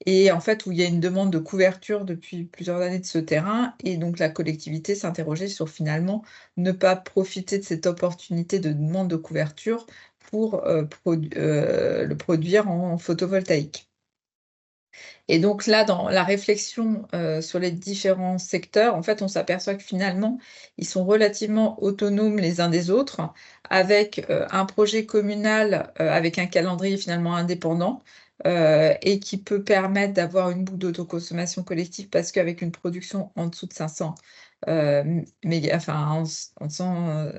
Et en fait, où il y a une demande de couverture depuis plusieurs années de ce terrain, et donc la collectivité s'interrogeait sur finalement ne pas profiter de cette opportunité de demande de couverture pour le produire en photovoltaïque. Et donc là, dans la réflexion sur les différents secteurs, en fait, on s'aperçoit que finalement, ils sont relativement autonomes les uns des autres, avec un projet communal avec un calendrier finalement indépendant, et qui peut permettre d'avoir une boucle d'autoconsommation collective parce qu'avec une production en dessous de 500, en dessous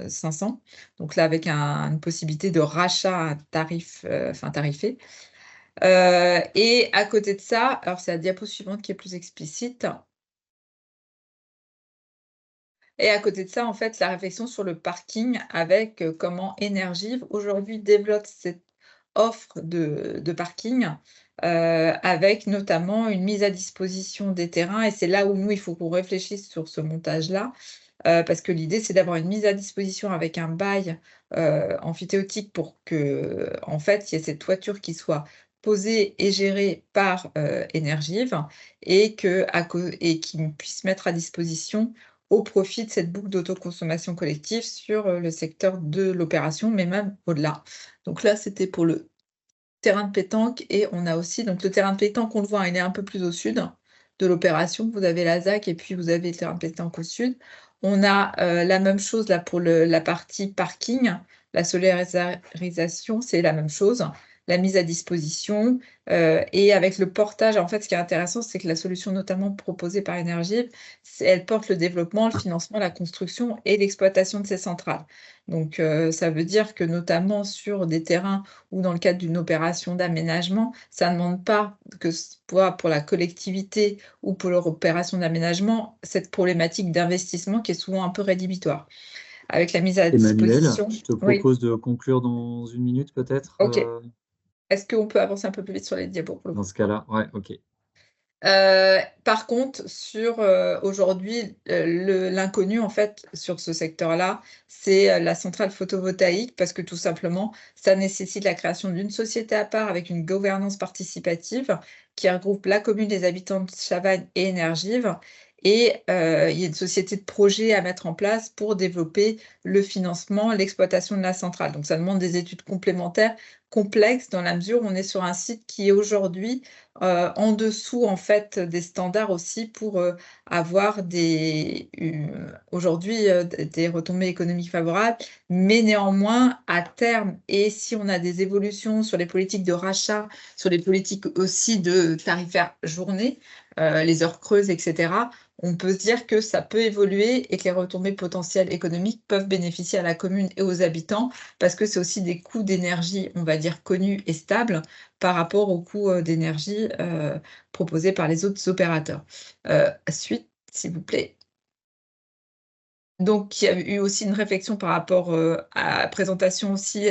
500, donc là avec une possibilité de rachat à tarif, tarifé. Et à côté de ça, alors c'est la diapo suivante qui est plus explicite. Et à côté de ça, en fait, la réflexion sur le parking avec comment Energive aujourd'hui développe cette offre de parking avec notamment une mise à disposition des terrains. Et c'est là où nous, il faut qu'on réfléchisse sur ce montage-là. Parce que l'idée, c'est d'avoir une mise à disposition avec un bail amphithéotique pour que, en fait, il y ait cette toiture qui soit posée et gérée par Energive et qui puisse mettre à disposition au profit de cette boucle d'autoconsommation collective sur le secteur de l'opération, mais même au-delà. Donc là, c'était pour le terrain de pétanque et on a aussi, donc le terrain de pétanque, on le voit, il est un peu plus au sud de l'opération. Vous avez la ZAC et puis vous avez le terrain de pétanque au sud. On a la même chose là pour la partie parking, la solarisation, c'est la même chose. La mise à disposition et avec le portage, en fait, ce qui est intéressant, c'est que la solution notamment proposée par Energive, elle porte le développement, le financement, la construction et l'exploitation de ces centrales. Donc, ça veut dire que notamment sur des terrains ou dans le cadre d'une opération d'aménagement, ça ne demande pas que ce soit pour la collectivité ou pour leur opération d'aménagement, cette problématique d'investissement qui est souvent un peu rédhibitoire. Avec la mise à Emmanuel, disposition. je te Oui, propose de conclure dans une minute peut-être. ok. Est-ce qu'on peut avancer un peu plus vite sur les diapos pour le Dans coup? ce cas-là, ouais, ok. Par contre, sur aujourd'hui, l'inconnu en fait sur ce secteur-là, c'est la centrale photovoltaïque parce que tout simplement, ça nécessite la création d'une société à part avec une gouvernance participative qui regroupe la commune, les habitants de Chavagne et Energive. et il y a une société de projet à mettre en place pour développer le financement, l'exploitation de la centrale. Donc ça demande des études complémentaires complexes dans la mesure où on est sur un site qui est aujourd'hui en dessous en fait des standards aussi pour avoir aujourd'hui des retombées économiques favorables, mais néanmoins à terme, et si on a des évolutions sur les politiques de rachat, sur les politiques aussi de tarifaires journée, les heures creuses, etc., on peut se dire que ça peut évoluer et que les retombées potentielles économiques peuvent bénéficier à la commune et aux habitants parce que c'est aussi des coûts d'énergie, on va dire, connus et stables par rapport aux coûts d'énergie proposés par les autres opérateurs. Suite, s'il vous plaît. Donc, il y a eu aussi une réflexion par rapport à la présentation aussi.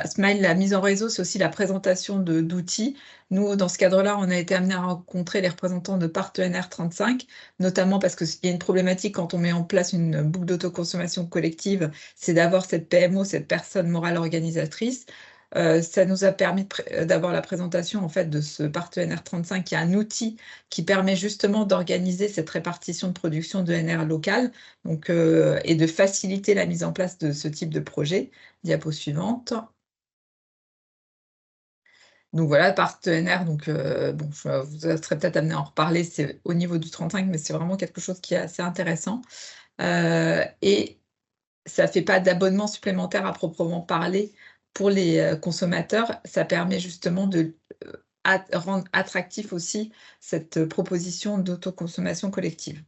Smile, la mise en réseau, c'est aussi la présentation d'outils. Nous, dans ce cadre-là, on a été amené à rencontrer les représentants de Partenaire 35, notamment parce qu'il y a une problématique quand on met en place une boucle d'autoconsommation collective, c'est d'avoir cette PMO, cette personne morale organisatrice. Ça nous a permis d'avoir la présentation en fait de ce Partenaire 35, qui est un outil qui permet justement d'organiser cette répartition de production de NR locale, donc, et de faciliter la mise en place de ce type de projet. Diapo suivante. Donc voilà, Partenaire, donc bon, vous serez peut-être amené à en reparler, c'est au niveau du 35, mais c'est vraiment quelque chose qui est assez intéressant. Et ça ne fait pas d'abonnement supplémentaire à proprement parler pour les consommateurs. Ça permet justement de rendre attractif aussi cette proposition d'autoconsommation collective.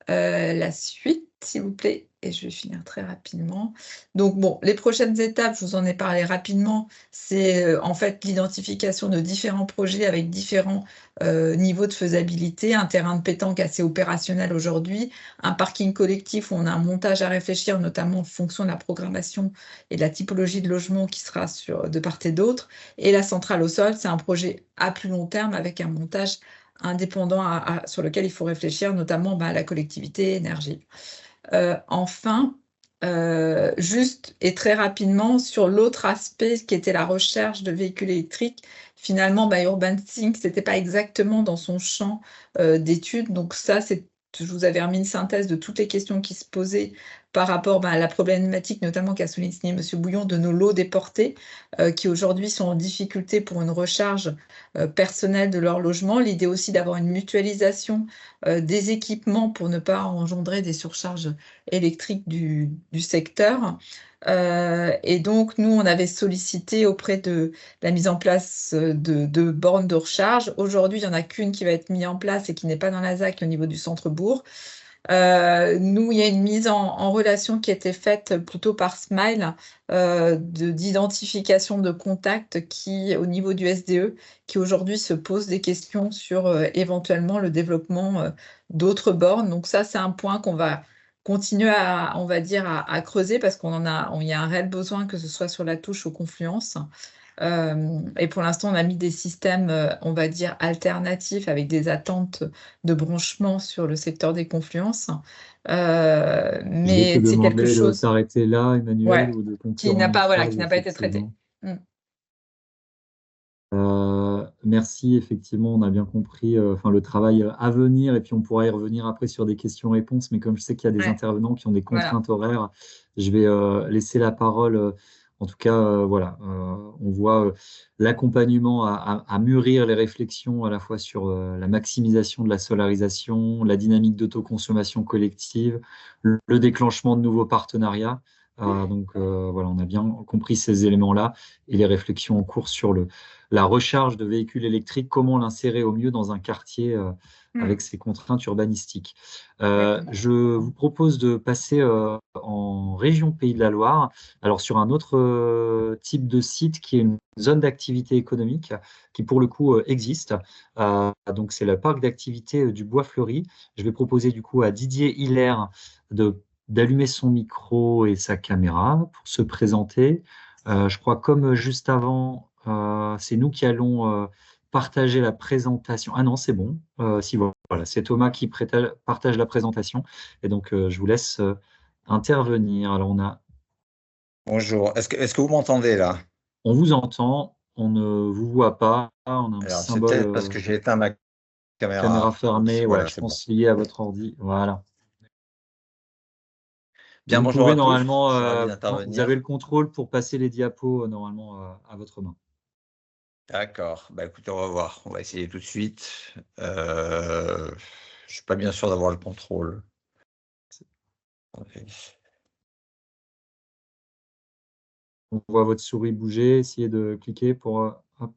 La suite, s'il vous plaît, et je vais finir très rapidement. Donc bon, les prochaines étapes, je vous en ai parlé rapidement, c'est en fait l'identification de différents projets avec différents niveaux de faisabilité, un terrain de pétanque assez opérationnel aujourd'hui, un parking collectif où on a un montage à réfléchir, notamment en fonction de la programmation et de la typologie de logement qui sera de part et d'autre, et la centrale au sol, c'est un projet à plus long terme avec un montage indépendant sur lequel il faut réfléchir, notamment à la collectivité énergie. Enfin, juste et très rapidement, sur l'autre aspect qui était la recherche de véhicules électriques, finalement, Urban Sync, ce n'était pas exactement dans son champ d'études. Donc ça, je vous avais remis une synthèse de toutes les questions qui se posaient par rapport à la problématique, notamment qu'a souligné M. Bouillon, de nos lots déportés, qui aujourd'hui sont en difficulté pour une recharge personnelle de leur logement. L'idée aussi d'avoir une mutualisation des équipements pour ne pas engendrer des surcharges électriques du secteur. Et donc, nous, on avait sollicité auprès de la mise en place de bornes de recharge. Aujourd'hui, il n'y en a qu'une qui va être mise en place et qui n'est pas dans la ZAC au niveau du centre-bourg. Nous, il y a une mise en relation qui a été faite plutôt par Smile d'identification de contacts qui, au niveau du SDE, qui aujourd'hui se pose des questions sur éventuellement le développement d'autres bornes. Donc ça, c'est un point qu'on va continuer on va dire, à creuser parce il y a un réel besoin que ce soit sur la touche aux confluences. Et pour l'instant, on a mis des systèmes, on va dire, alternatifs avec des attentes de branchement sur le secteur des confluences. Je vais te Mais c'est quelque demander de chose t'arrêter là, Emmanuel, ouais, ou de qui conclure n'a notre pas, voilà, phrase, qui n'a pas été traité. effectivement. Merci, effectivement, on a bien compris le travail à venir, et puis on pourra y revenir après sur des questions-réponses, mais comme je sais qu'il y a des Ouais. intervenants qui ont des Voilà. contraintes horaires, je vais laisser la parole. En tout cas, voilà, on voit l'accompagnement à mûrir les réflexions à la fois sur la maximisation de la solarisation, la dynamique d'autoconsommation collective, le déclenchement de nouveaux partenariats. Donc voilà, on a bien compris ces éléments-là et les réflexions en cours sur la recharge de véhicules électriques, comment l'insérer au mieux dans un quartier avec ses contraintes urbanistiques. Je vous propose de passer en région Pays de la Loire, alors sur un autre type de site qui est une zone d'activité économique qui pour le coup existe. Donc c'est le parc d'activité du Bois Fleuri. Je vais proposer du coup à Didier Hilaire d'allumer son micro et sa caméra pour se présenter. Je crois comme juste avant, c'est nous qui allons partager la présentation. Ah non, c'est bon. Si voilà, c'est Thomas qui partage la présentation. Et donc, je vous laisse intervenir. Alors, Bonjour, est-ce que vous m'entendez là? on vous entend, on ne vous voit pas. On a un petit Alors, c'est symbole. peut-être parce que j'ai éteint ma Caméra fermée, Voilà, ouais, je c'est bon. pense lié à votre ordi. Voilà. Bien, Vous bonjour pouvez à tous. normalement, Je suis ravi vous d'intervenir. avez le contrôle pour passer les diapos normalement à votre main. D'accord. Bah, écoutez, on va voir. On va essayer tout de suite. Je suis pas bien sûr d'avoir le contrôle. On voit votre souris bouger, essayez de cliquer pour hop.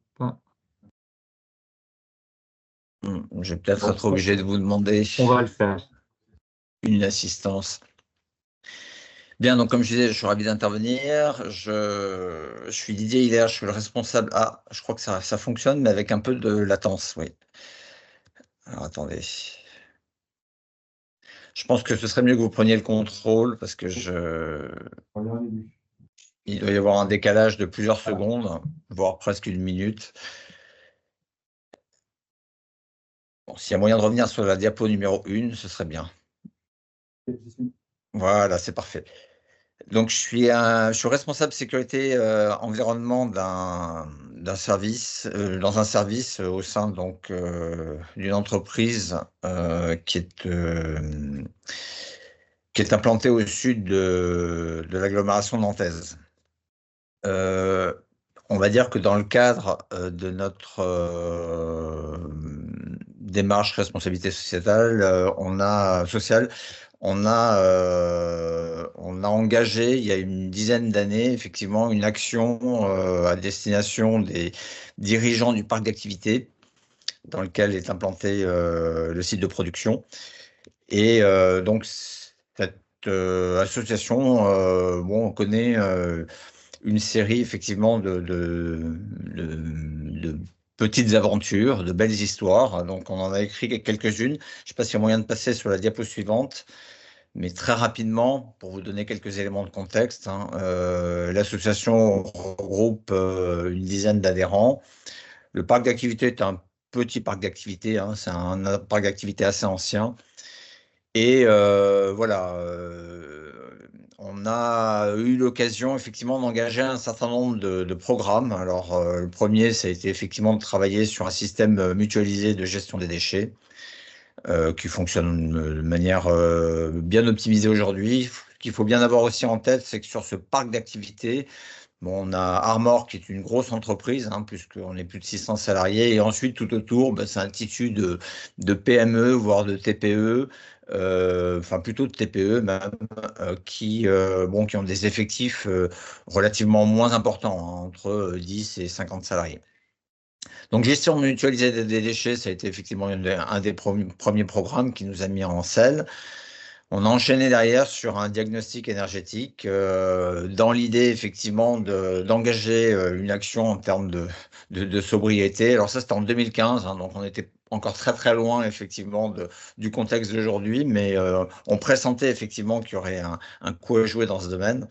Je vais peut-être Bon, être obligé de vous demander on va le faire. une assistance. Bien, donc comme je disais, je suis ravi d'intervenir. Je suis Didier Hilaire, je suis le responsable. Ah, je crois que ça fonctionne, mais avec un peu de latence, oui. Alors attendez. Je pense que ce serait mieux que vous preniez le contrôle parce que il doit y avoir un décalage de plusieurs secondes, voire presque une minute. Bon, s'il y a moyen de revenir sur la diapo numéro 1, ce serait bien. Voilà, c'est parfait. Donc, je suis responsable sécurité environnement d'un service, dans un service au sein donc d'une entreprise qui est implantée au sud de l'agglomération nantaise. On va dire que dans le cadre de notre démarche responsabilité sociétale, on a engagé il y a une dizaine d'années effectivement une action à destination des dirigeants du parc d'activités dans lequel est implanté le site de production. Et donc cette association, bon, on connaît une série effectivement de petites aventures, de belles histoires. Donc on en a écrit quelques-unes. Je ne sais pas s'il y a moyen de passer sur la diapo suivante, mais très rapidement, pour vous donner quelques éléments de contexte, hein, l'association regroupe une dizaine d'adhérents. Le parc d'activité est un petit parc d'activité, hein, c'est un parc d'activité assez ancien. Et voilà, on a eu l'occasion effectivement d'engager un certain nombre de programmes. Alors, le premier, ça a été effectivement de travailler sur un système mutualisé de gestion des déchets qui fonctionne de manière bien optimisée aujourd'hui. Ce qu'il faut bien avoir aussi en tête, c'est que sur ce parc d'activités, bon, on a Armor qui est une grosse entreprise, hein, puisqu'on est plus de 600 salariés. Et ensuite, tout autour, c'est un tissu de PME, voire de TPE, enfin plutôt de TPE même, qui ont des effectifs relativement moins importants, hein, entre 10 et 50 salariés. Donc, gestion mutualisée des déchets, ça a été effectivement un des premiers programmes qui nous a mis en selle. On a enchaîné derrière sur un diagnostic énergétique dans l'idée effectivement d'engager une action en termes de sobriété. Alors ça, c'était en 2015, hein, donc on était encore très très loin effectivement du contexte d'aujourd'hui, mais on pressentait effectivement qu'il y aurait un coup à jouer dans ce domaine.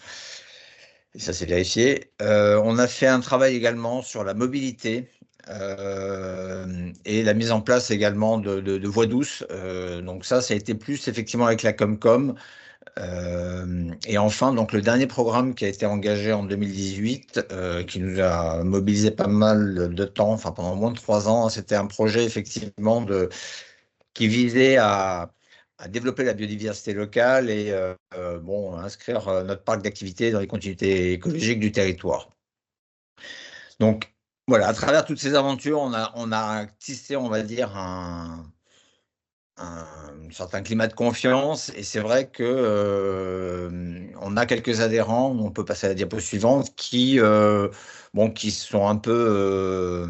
Et ça, c'est vérifié. On a fait un travail également sur la mobilité. Et la mise en place également de voies douces. Donc ça a été plus effectivement avec la Comcom. Et enfin, donc le dernier programme qui a été engagé en 2018, qui nous a mobilisé pas mal de temps, enfin pendant moins de 3 ans, c'était un projet effectivement qui visait à développer la biodiversité locale et inscrire notre parc d'activités dans les continuités écologiques du territoire. Donc, voilà, à travers toutes ces aventures, on a tissé, on va dire, un certain climat de confiance. Et c'est vrai que on a quelques adhérents, on peut passer à la diapo suivante, qui sont un peu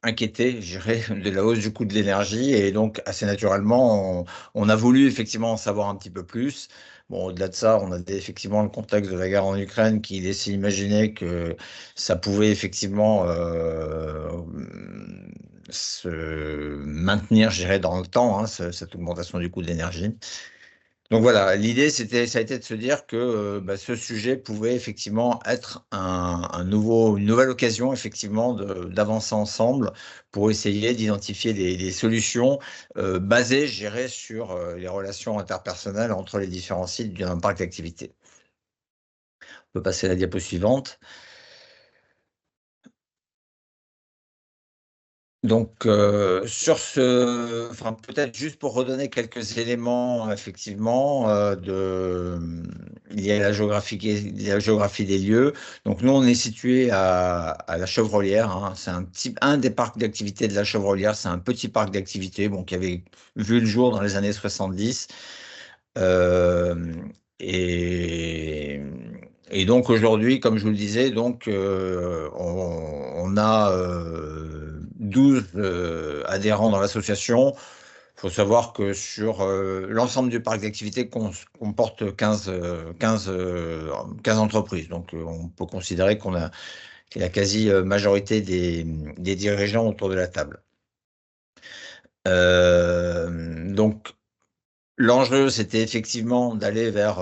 inquiétés, je dirais, de la hausse du coût de l'énergie. Et donc, assez naturellement, on a voulu effectivement en savoir un petit peu plus. Bon, au-delà de ça, on a effectivement le contexte de la guerre en Ukraine qui laissait imaginer que ça pouvait effectivement se maintenir, je dirais, dans le temps, hein, cette augmentation du coût de l'énergie. Donc voilà, l'idée, ça a été de se dire que ce sujet pouvait effectivement être une nouvelle occasion, effectivement, d'avancer ensemble pour essayer d'identifier des solutions basées, je dirais, sur les relations interpersonnelles entre les différents sites d'un parc d'activité. On peut passer à la diapo suivante. Donc, enfin, peut-être juste pour redonner quelques éléments, effectivement, liés à la géographie des lieux. Donc, nous, on est situé à la Chevrolière, hein. C'est un des parcs d'activités de la Chevrolière. C'est un petit parc d'activités, bon, qui avait vu le jour dans les années 70. Euh, et, et donc aujourd'hui, comme je vous le disais, donc on a 12 adhérents dans l'association. Il faut savoir que sur l'ensemble du parc d'activités comporte 15 entreprises. Donc on peut considérer qu'on a la quasi-majorité des dirigeants autour de la table. Donc l'enjeu, c'était effectivement d'aller vers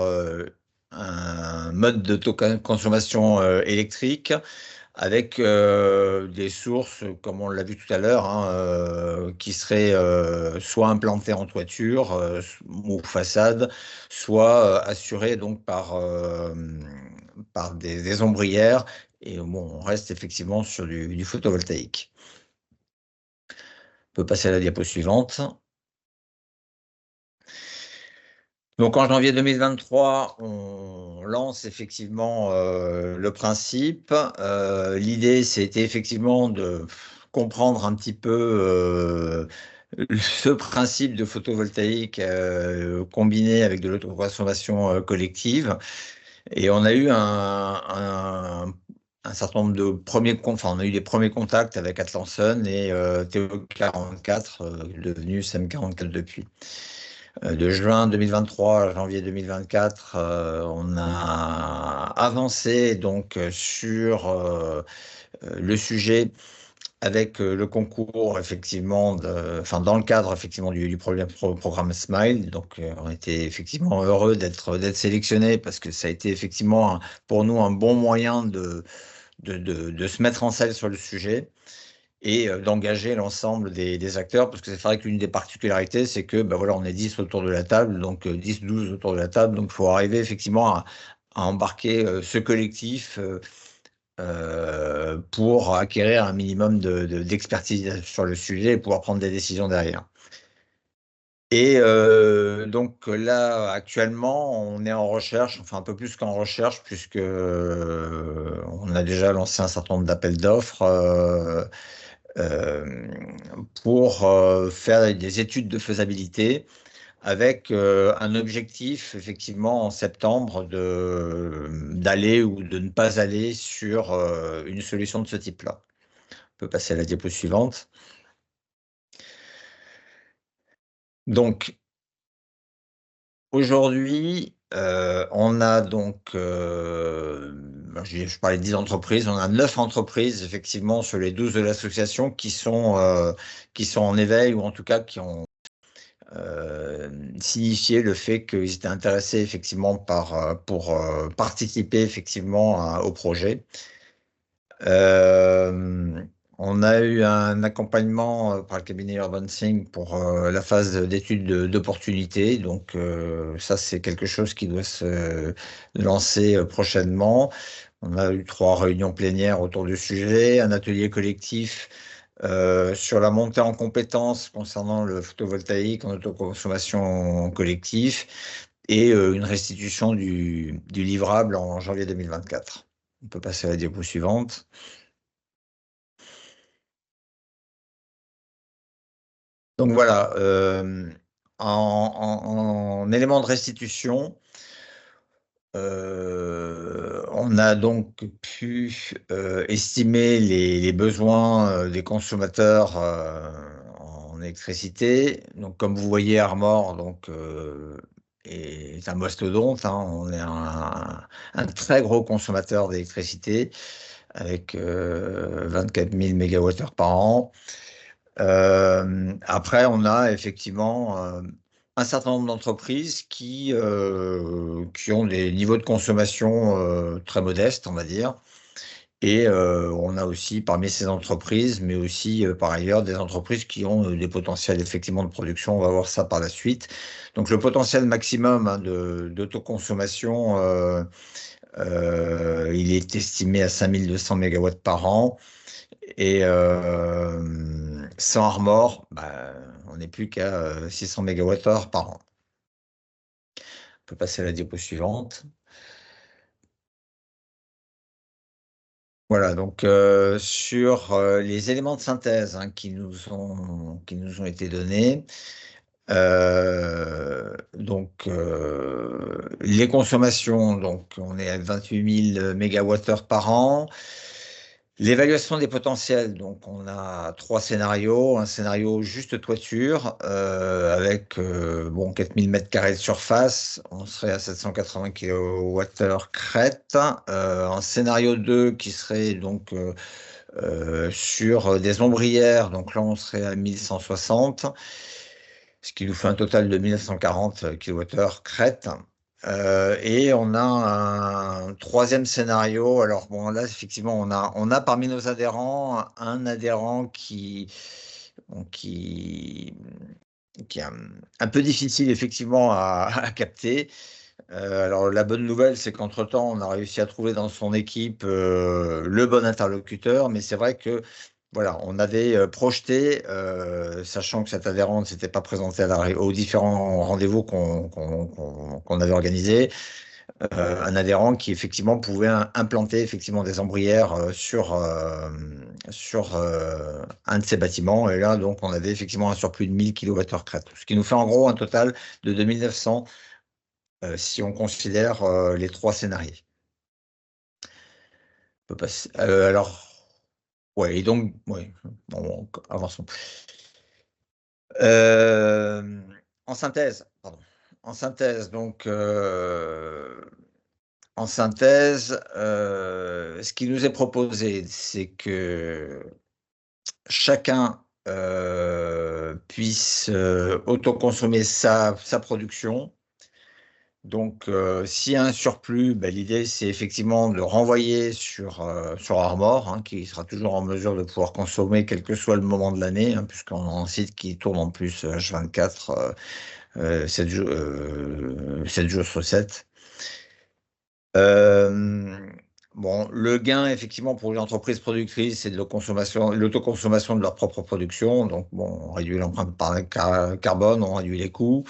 un mode d'autoconsommation électrique avec des sources, comme on l'a vu tout à l'heure, hein, qui seraient soit implantées en toiture ou façade, soit assurées donc par des ombrières. Et bon, on reste effectivement sur du photovoltaïque. On peut passer à la diapo suivante. Donc en janvier 2023, on lance effectivement le principe. L'idée, c'était effectivement de comprendre un petit peu ce principe de photovoltaïque combiné avec de l'autoconsommation collective. Et on a eu un certain nombre de on a eu des premiers contacts avec Atlanson et TO44, devenu SEM44 depuis. De juin 2023 à janvier 2024, on a avancé donc sur le sujet avec le concours effectivement, dans le cadre effectivement du programme Smile. Donc on était effectivement heureux d'être sélectionné parce que ça a été effectivement pour nous un bon moyen de se mettre en selle sur le sujet et d'engager l'ensemble des acteurs, parce que c'est vrai qu'une des particularités, c'est que voilà, on est 10 autour de la table, donc 10-12 autour de la table, donc il faut arriver effectivement à embarquer ce collectif pour acquérir un minimum d'expertise sur le sujet et pouvoir prendre des décisions derrière. Et donc là, actuellement, on est en recherche, enfin un peu plus qu'en recherche, puisque on a déjà lancé un certain nombre d'appels d'offres pour faire des études de faisabilité avec un objectif, effectivement, en septembre, d'aller ou de ne pas aller sur une solution de ce type-là. On peut passer à la diapo suivante. Donc, aujourd'hui, on a donc, je parlais de 10 entreprises, on a 9 entreprises, effectivement, sur les 12 de l'association qui sont en éveil, ou en tout cas qui ont signifié le fait qu'ils étaient intéressés effectivement pour participer effectivement au projet. On a eu un accompagnement par le cabinet Urban Think pour la phase d'étude d'opportunité. Donc ça, c'est quelque chose qui doit se lancer prochainement. On a eu 3 réunions plénières autour du sujet, un atelier collectif sur la montée en compétences concernant le photovoltaïque en autoconsommation collective et une restitution du livrable en janvier 2024. On peut passer à la diapo suivante. Donc voilà, en élément de restitution, on a donc pu estimer les besoins des consommateurs en électricité. Donc, comme vous voyez, Armor est un mastodonte, hein. On est un très gros consommateur d'électricité avec 24 000 MWh par an. Après, on a effectivement un certain nombre d'entreprises qui ont des niveaux de consommation très modestes, on va dire. Et on a aussi parmi ces entreprises, mais aussi par ailleurs des entreprises qui ont des potentiels effectivement de production. On va voir ça par la suite. Donc le potentiel maximum d'autoconsommation, il est estimé à 5200 MW par an. Et sans Armor, on n'est plus qu'à 600 MWh par an. On peut passer à la diapo suivante. Voilà, donc sur les éléments de synthèse qui nous ont été donnés, donc les consommations, donc on est à 28 000 MWh par an. L'évaluation des potentiels, donc on a 3 scénarios. Un scénario juste toiture avec 4000 m² de surface, on serait à 780 kWh crête. Un scénario 2 qui serait donc sur des ombrières, donc là on serait à 1160, ce qui nous fait un total de 1940 kWh crête. Et on a un troisième scénario. Alors bon, là effectivement, on a parmi nos adhérents un adhérent qui est un peu difficile effectivement à capter. Alors la bonne nouvelle, c'est qu'entre-temps, on a réussi à trouver dans son équipe le bon interlocuteur, mais c'est vrai que voilà, on avait projeté, sachant que cet adhérent ne s'était pas présenté aux différents rendez-vous qu'on avait organisés, un adhérent qui effectivement pouvait implanter effectivement des ombrières sur un de ces bâtiments. Et là, donc, on avait effectivement un surplus de 1000 kWh crête, ce qui nous fait en gros un total de 2900 si on considère les 3 scénarios. On peut passer, alors. Ouais, et donc, ouais, bon, avançons. En synthèse, pardon. En synthèse, donc, ce qui nous est proposé, c'est que chacun puisse autoconsommer sa production. Donc, s'il y a un surplus, l'idée, c'est effectivement de renvoyer sur Armor, qui sera toujours en mesure de pouvoir consommer quel que soit le moment de l'année, puisqu'on a un site qui tourne en plus H24, 7 jours sur 7. Bon, le gain, effectivement, pour les entreprises productrices, c'est de l'autoconsommation de leur propre production. Donc, bon, on réduit l'empreinte carbone, on réduit les coûts.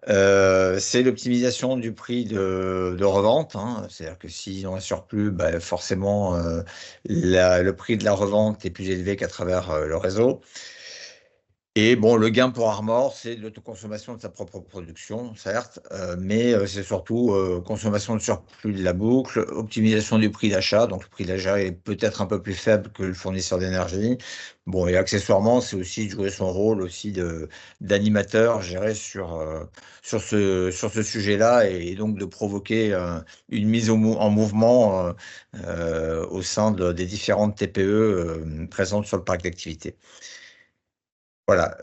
C'est l'optimisation du prix de revente, c'est-à-dire que s'ils ont un surplus, forcément le prix de la revente est plus élevé qu'à travers le réseau. Et bon, le gain pour Armor, c'est l'autoconsommation de sa propre production, certes, mais c'est surtout consommation de surplus de la boucle, optimisation du prix d'achat. Donc le prix d'achat est peut-être un peu plus faible que le fournisseur d'énergie. Bon, et accessoirement, c'est aussi de jouer son rôle aussi d'animateur, je dirais, sur ce sujet-là, et donc de provoquer une mise en mouvement au sein des différentes TPE présentes sur le parc d'activité. Voilà.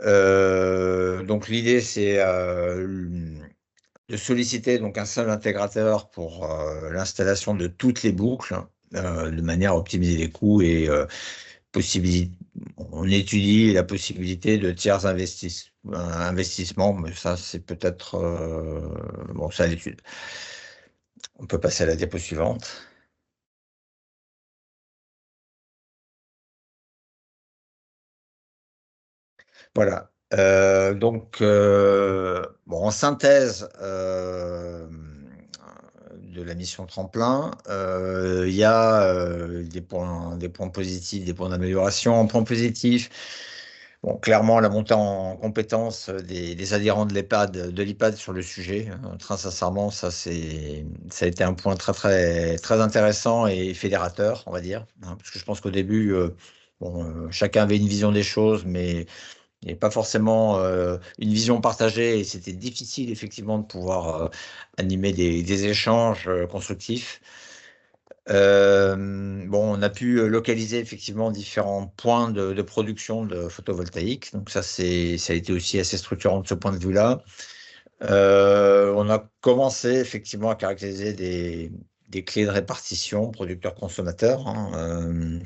Donc l'idée, c'est de solliciter donc un seul intégrateur pour l'installation de toutes les boucles, de manière à optimiser les coûts, et on étudie la possibilité de tiers investissements, mais ça, c'est peut-être bon, c'est à l'étude. On peut passer à la diapo suivante. Voilà. Donc, bon, en synthèse de la mission Tremplin, il y a des points positifs, des points d'amélioration. En point positif, bon, clairement, la montée en compétence des adhérents de l'IPAD sur le sujet. Très sincèrement, ça a été un point très, très, très intéressant et fédérateur, on va dire. Parce que je pense qu'au début, chacun avait une vision des choses, mais il n'y avait pas forcément une vision partagée, et c'était difficile effectivement de pouvoir animer des échanges constructifs. Bon, on a pu localiser effectivement différents points de production de photovoltaïque, donc ça a été aussi assez structurant de ce point de vue-là. On a commencé effectivement à caractériser des clés de répartition producteurs-consommateurs.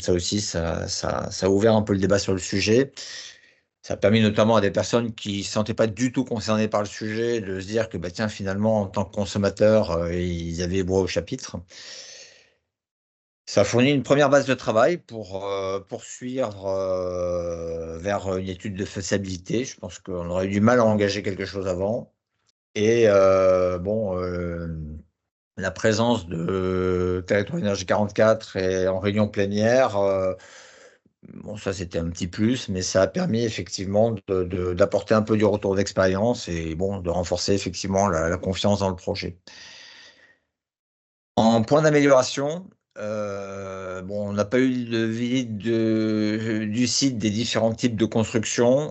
Ça aussi, ça a ouvert un peu le débat sur le sujet. Ça a permis notamment à des personnes qui ne se sentaient pas du tout concernées par le sujet de se dire que tiens, finalement, en tant que consommateur, ils avaient droit au chapitre. Ça fournit une première base de travail pour poursuivre vers une étude de faisabilité. Je pense qu'on aurait eu du mal à engager quelque chose avant. Et la présence de Territoire Énergie 44 et en réunion plénière, bon, ça c'était un petit plus, mais ça a permis effectivement d'apporter un peu du retour d'expérience et bon, de renforcer effectivement la confiance dans le projet. En point d'amélioration, bon, on n'a pas eu de visite du site des différents types de construction.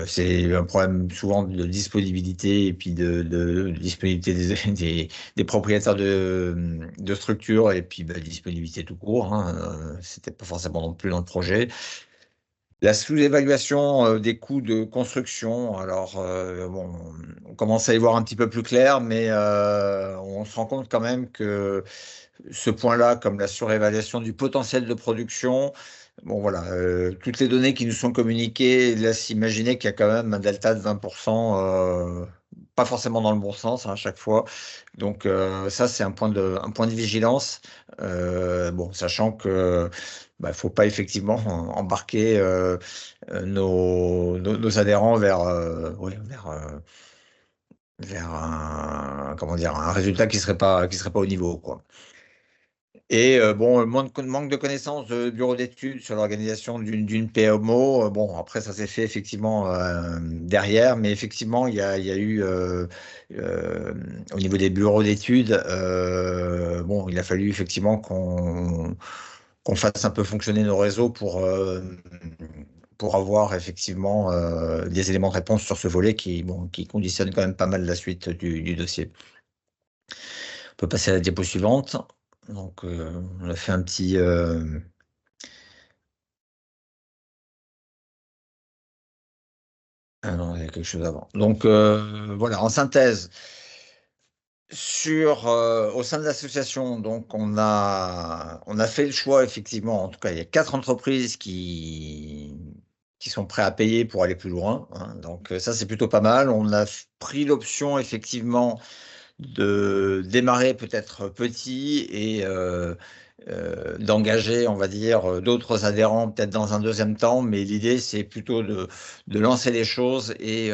C'est un problème souvent de disponibilité et puis de disponibilité des propriétaires de structures et puis disponibilité tout court. C'était pas forcément non plus dans le projet. La sous-évaluation des coûts de construction, alors bon, on commence à y voir un petit peu plus clair, mais on se rend compte quand même que ce point-là, comme la surévaluation du potentiel de production, bon voilà, toutes les données qui nous sont communiquées laissent imaginer qu'il y a quand même un delta de 20%, pas forcément dans le bon sens à chaque fois. Donc ça, c'est un point de vigilance. Bon, sachant que faut pas effectivement embarquer nos adhérents vers comment dire, un résultat qui serait pas au niveau, quoi. Et bon, manque de connaissances de bureau d'études sur l'organisation d'une PMO. Bon, après, ça s'est fait effectivement derrière, mais effectivement, il y a eu au niveau des bureaux d'études, bon, il a fallu effectivement qu'on fasse un peu fonctionner nos réseaux pour avoir effectivement des éléments de réponse sur ce volet qui conditionne quand même pas mal la suite du dossier. On peut passer à la diapo suivante. Donc, on a fait un petit... Ah non, il y a quelque chose avant. Donc, voilà, en synthèse, au sein de l'association, donc on a fait le choix, effectivement, en tout cas, il y a 4 entreprises qui sont prêtes à payer pour aller plus loin. Donc, ça, c'est plutôt pas mal. On a pris l'option, effectivement, de démarrer peut-être petit et d'engager, on va dire, d'autres adhérents peut-être dans un deuxième temps, mais l'idée c'est plutôt de lancer les choses et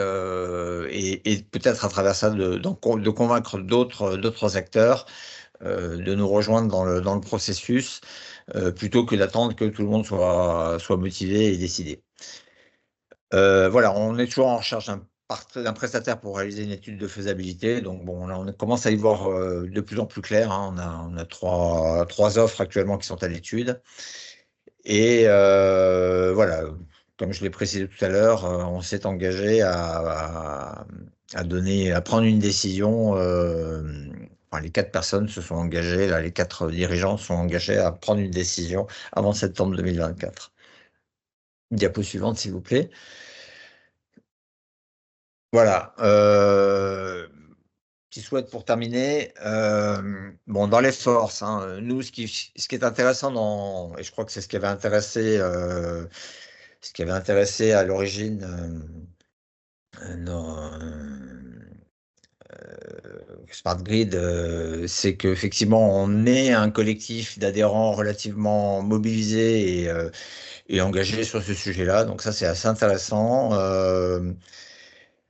peut-être à travers ça de convaincre d'autres acteurs de nous rejoindre dans le processus plutôt que d'attendre que tout le monde soit motivé et décidé. Voilà, on est toujours en recherche d'un prestataire pour réaliser une étude de faisabilité. Donc bon, là, on commence à y voir de plus en plus clair. On a trois offres actuellement qui sont à l'étude. Et voilà, comme je l'ai précisé tout à l'heure, on s'est engagé à prendre une décision. Enfin, les 4 personnes se sont engagées, là, les 4 dirigeants sont engagés à prendre une décision avant septembre 2024. Diapo suivante, s'il vous plaît. Voilà. Petit souhait pour terminer. Bon, dans les forces, nous, ce qui est intéressant et je crois que c'est ce qui avait intéressé à l'origine Smart Grid, c'est qu'effectivement, on est un collectif d'adhérents relativement mobilisés et engagés sur ce sujet-là. Donc ça, c'est assez intéressant.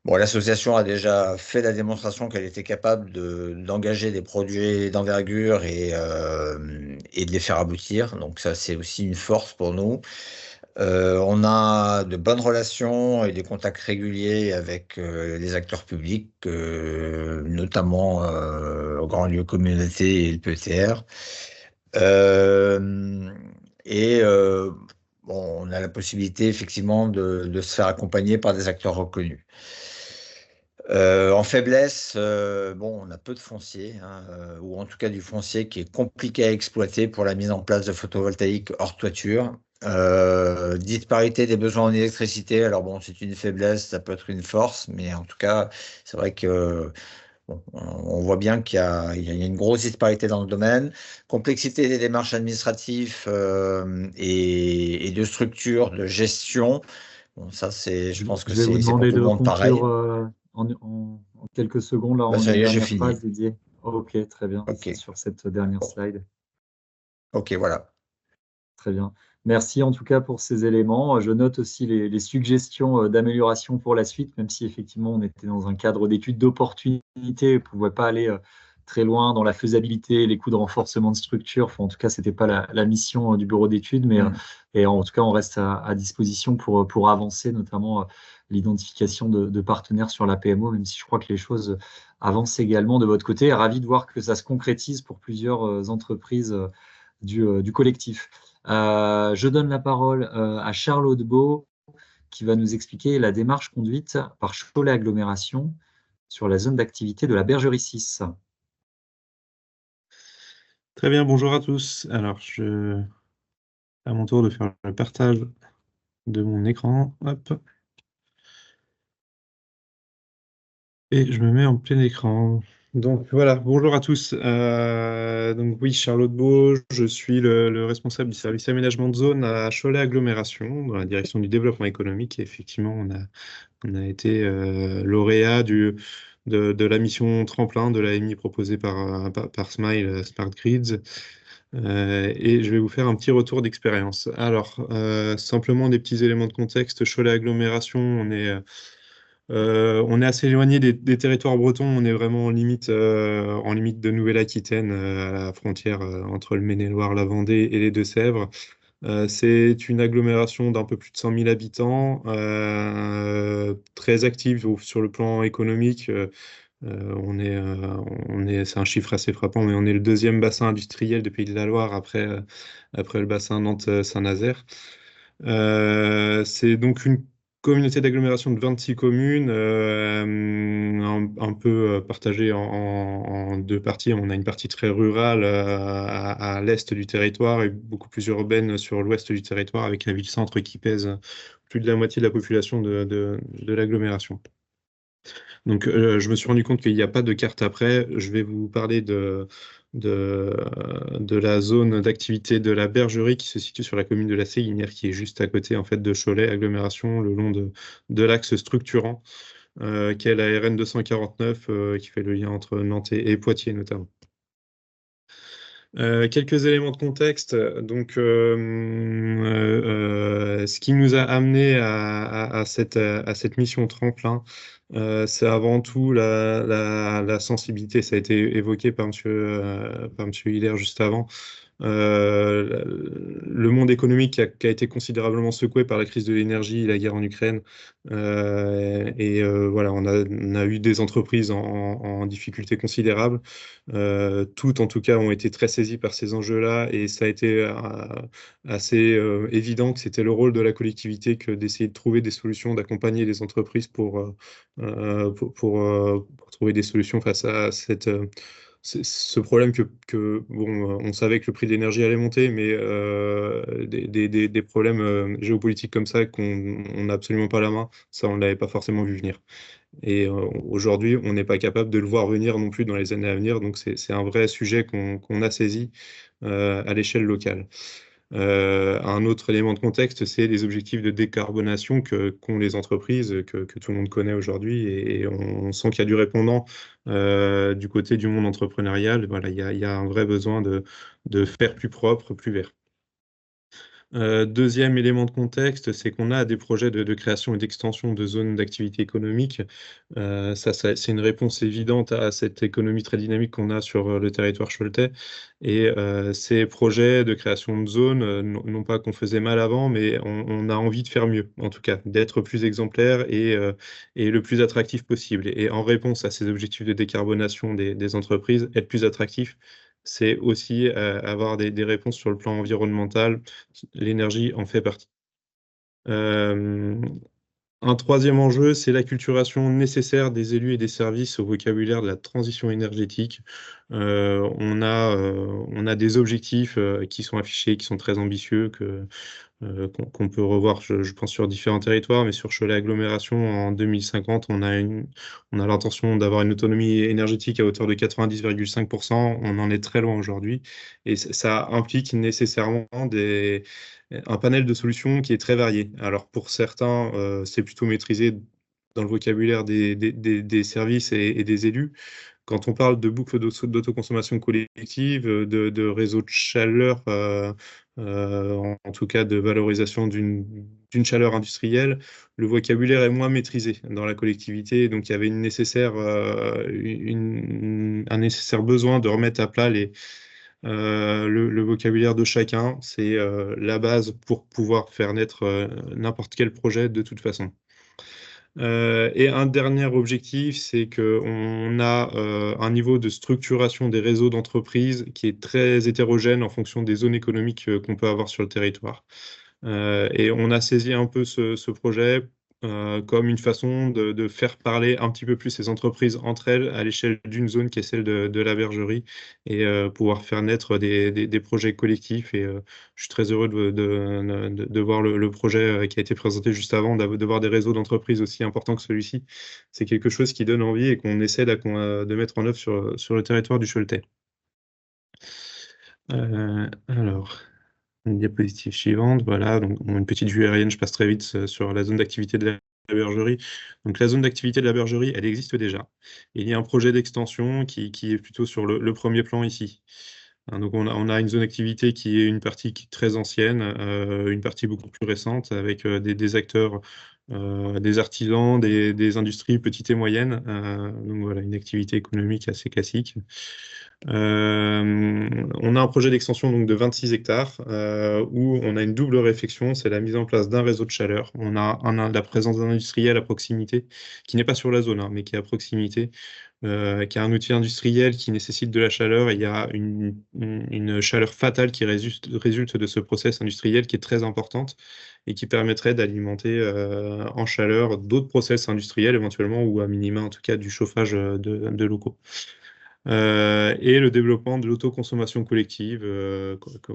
Bon, l'association a déjà fait la démonstration qu'elle était capable d'engager des projets d'envergure et de les faire aboutir. Donc ça, c'est aussi une force pour nous. On a de bonnes relations et des contacts réguliers avec les acteurs publics, notamment au Grand Lieu Communauté et le PETR. Bon, on a la possibilité effectivement de se faire accompagner par des acteurs reconnus. En faiblesse, bon, on a peu de foncier, ou en tout cas du foncier qui est compliqué à exploiter pour la mise en place de photovoltaïque hors toiture. Disparité des besoins en électricité, alors bon, c'est une faiblesse, ça peut être une force, mais en tout cas, c'est vrai que bon, on voit bien qu'il y a une grosse disparité dans le domaine. Complexité des démarches administratives et de structures de gestion. Bon, ça, je pense que c'est pour tout le monde pareil. En quelques secondes, là, Ça y est, j'ai dernière fini. phrase dédiée. Ok, très bien. Ok. C'est sur cette dernière Bon. slide. Ok, voilà. Très bien. Merci en tout cas pour ces éléments. Je note aussi les suggestions d'amélioration pour la suite, même si effectivement on était dans un cadre d'études d'opportunité, on ne pouvait pas aller très loin dans la faisabilité, les coûts de renforcement de structure. Enfin, en tout cas, ce n'était pas la mission du bureau d'études, mais et en tout cas, on reste à disposition pour avancer, notamment l'identification de partenaires sur la PMO, même si je crois que les choses avancent également de votre côté. Ravi de voir que ça se concrétise pour plusieurs entreprises du collectif. Je donne la parole à Charlotte Beau qui va nous expliquer la démarche conduite par Cholet Agglomération sur la zone d'activité de la Bergerie 6. Très bien, bonjour à tous. Alors, à mon tour de faire le partage de mon écran. Hop. Et je me mets en plein écran. Donc voilà, bonjour à tous. Donc oui, Charlotte Beau, je suis le responsable du service aménagement de zone à Cholet Agglomération, dans la direction du développement économique. Et effectivement, on a été lauréat de la mission tremplin de l'AMI proposée par Smile Smart Grids. Et je vais vous faire un petit retour d'expérience. Alors, simplement des petits éléments de contexte. Cholet Agglomération, on est assez éloigné des territoires bretons. On est vraiment en limite de Nouvelle-Aquitaine, à la frontière entre le Maine-et-Loire, la Vendée et les Deux-Sèvres. C'est une agglomération d'un peu plus de 100 000 habitants, très active sur le plan économique. C'est un chiffre assez frappant, mais on est le deuxième bassin industriel du Pays de la Loire après le bassin Nantes-Saint-Nazaire. C'est donc une communauté d'agglomération de 26 communes, un peu partagée en deux parties. On a une partie très rurale à l'est du territoire et beaucoup plus urbaine sur l'ouest du territoire, avec la ville-centre qui pèse plus de la moitié de la population de l'agglomération. Donc, je me suis rendu compte qu'il n'y a pas de carte après. Je vais vous parler de la zone d'activité de la Bergerie qui se situe sur la commune de la Séguinière, qui est juste à côté en fait, de Cholet, agglomération, le long de l'axe structurant, qui est la RN 249, qui fait le lien entre Nantes et Poitiers notamment. Quelques éléments de contexte. Donc, ce qui nous a amené à cette mission tremplin, c'est avant tout la sensibilité. Ça a été évoqué par monsieur Hilaire juste avant. Le monde économique qui a été considérablement secoué par la crise de l'énergie et la guerre en Ukraine. Voilà, on a eu des entreprises en difficulté considérable. Toutes, en tout cas, ont été très saisies par ces enjeux-là et ça a été assez évident que c'était le rôle de la collectivité que d'essayer de trouver des solutions, d'accompagner les entreprises pour trouver des solutions face à ce problème bon, on savait que le prix de l'énergie allait monter, mais des problèmes géopolitiques comme ça qu'on n'a absolument pas la main, ça on ne l'avait pas forcément vu venir. Et aujourd'hui, on n'est pas capable de le voir venir non plus dans les années à venir, donc c'est un vrai sujet qu'on a saisi à l'échelle locale. Un autre élément de contexte, c'est les objectifs de décarbonation qu'ont les entreprises, que tout le monde connaît aujourd'hui, et on sent qu'il y a du répondant du côté du monde entrepreneurial. Voilà, il y a un vrai besoin de faire plus propre, plus vert. Deuxième élément de contexte, c'est qu'on a des projets de création et d'extension de zones d'activité économique. C'est une réponse évidente à cette économie très dynamique qu'on a sur le territoire choletais. Et ces projets de création de zones, non pas qu'on faisait mal avant, mais on a envie de faire mieux, en tout cas, d'être plus exemplaire et le plus attractif possible. Et en réponse à ces objectifs de décarbonation des entreprises, être plus attractif, c'est aussi avoir des réponses sur le plan environnemental. L'énergie en fait partie. Un troisième enjeu, c'est l'acculturation nécessaire des élus et des services au vocabulaire de la transition énergétique. On a des objectifs qui sont affichés, qui sont très ambitieux, qu'on peut revoir, je pense, sur différents territoires, mais sur Cholet Agglomération, en 2050, on a l'intention d'avoir une autonomie énergétique à hauteur de 90,5%. On en est très loin aujourd'hui. Et ça implique nécessairement un panel de solutions qui est très varié. Alors, pour certains, c'est plutôt maîtrisé dans le vocabulaire des services et des élus. Quand on parle de boucle d'autoconsommation collective, de réseau de chaleur, en tout cas de valorisation d'une chaleur industrielle, le vocabulaire est moins maîtrisé dans la collectivité. Donc il y avait un nécessaire besoin de remettre à plat le vocabulaire de chacun. C'est la base pour pouvoir faire naître n'importe quel projet de toute façon. Et un dernier objectif, c'est qu'on a un niveau de structuration des réseaux d'entreprises qui est très hétérogène en fonction des zones économiques qu'on peut avoir sur le territoire. Et on a saisi un peu ce projet comme une façon de faire parler un petit peu plus ces entreprises entre elles à l'échelle d'une zone qui est celle de la bergerie et pouvoir faire naître des projets collectifs. Et je suis très heureux de voir le projet qui a été présenté juste avant, de voir des réseaux d'entreprises aussi importants que celui-ci. C'est quelque chose qui donne envie et qu'on essaie de mettre en œuvre sur le territoire du Choletais. Alors, une diapositive suivante, voilà, donc une petite vue aérienne, je passe très vite sur la zone d'activité de la bergerie. Donc la zone d'activité de la bergerie, elle existe déjà. Il y a un projet d'extension qui est plutôt sur le premier plan ici. Donc on a une zone d'activité qui est une partie qui est très ancienne, une partie beaucoup plus récente, avec des acteurs, des artisans, des industries petites et moyennes. Donc voilà, une activité économique assez classique. On a un projet d'extension donc de 26 hectares où on a une double réflexion, c'est la mise en place d'un réseau de chaleur. On a la présence d'un industriel à proximité, qui n'est pas sur la zone, hein, mais qui est à proximité, qui a un outil industriel qui nécessite de la chaleur. Et il y a une chaleur fatale qui résulte de ce process industriel qui est très importante et qui permettrait d'alimenter en chaleur d'autres process industriels éventuellement, ou à minima en tout cas du chauffage de locaux. Et le développement de l'autoconsommation collective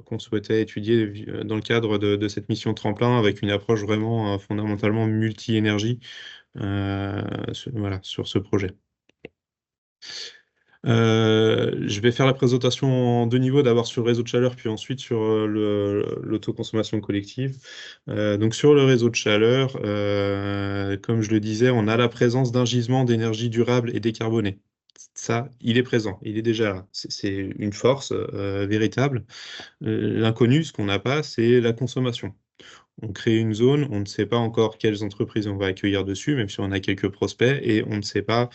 qu'on souhaitait étudier dans le cadre de cette mission tremplin, avec une approche vraiment fondamentalement multi-énergie voilà, sur ce projet. Je vais faire la présentation en deux niveaux, d'abord sur le réseau de chaleur, puis ensuite sur l'autoconsommation collective. Donc sur le réseau de chaleur, comme je le disais, on a la présence d'un gisement d'énergie durable et décarbonée. Ça, il est présent, il est déjà là. C'est une force véritable. L'inconnu, ce qu'on n'a pas, c'est la consommation. On crée une zone, on ne sait pas encore quelles entreprises on va accueillir dessus, même si on a quelques prospects, et on ne sait pas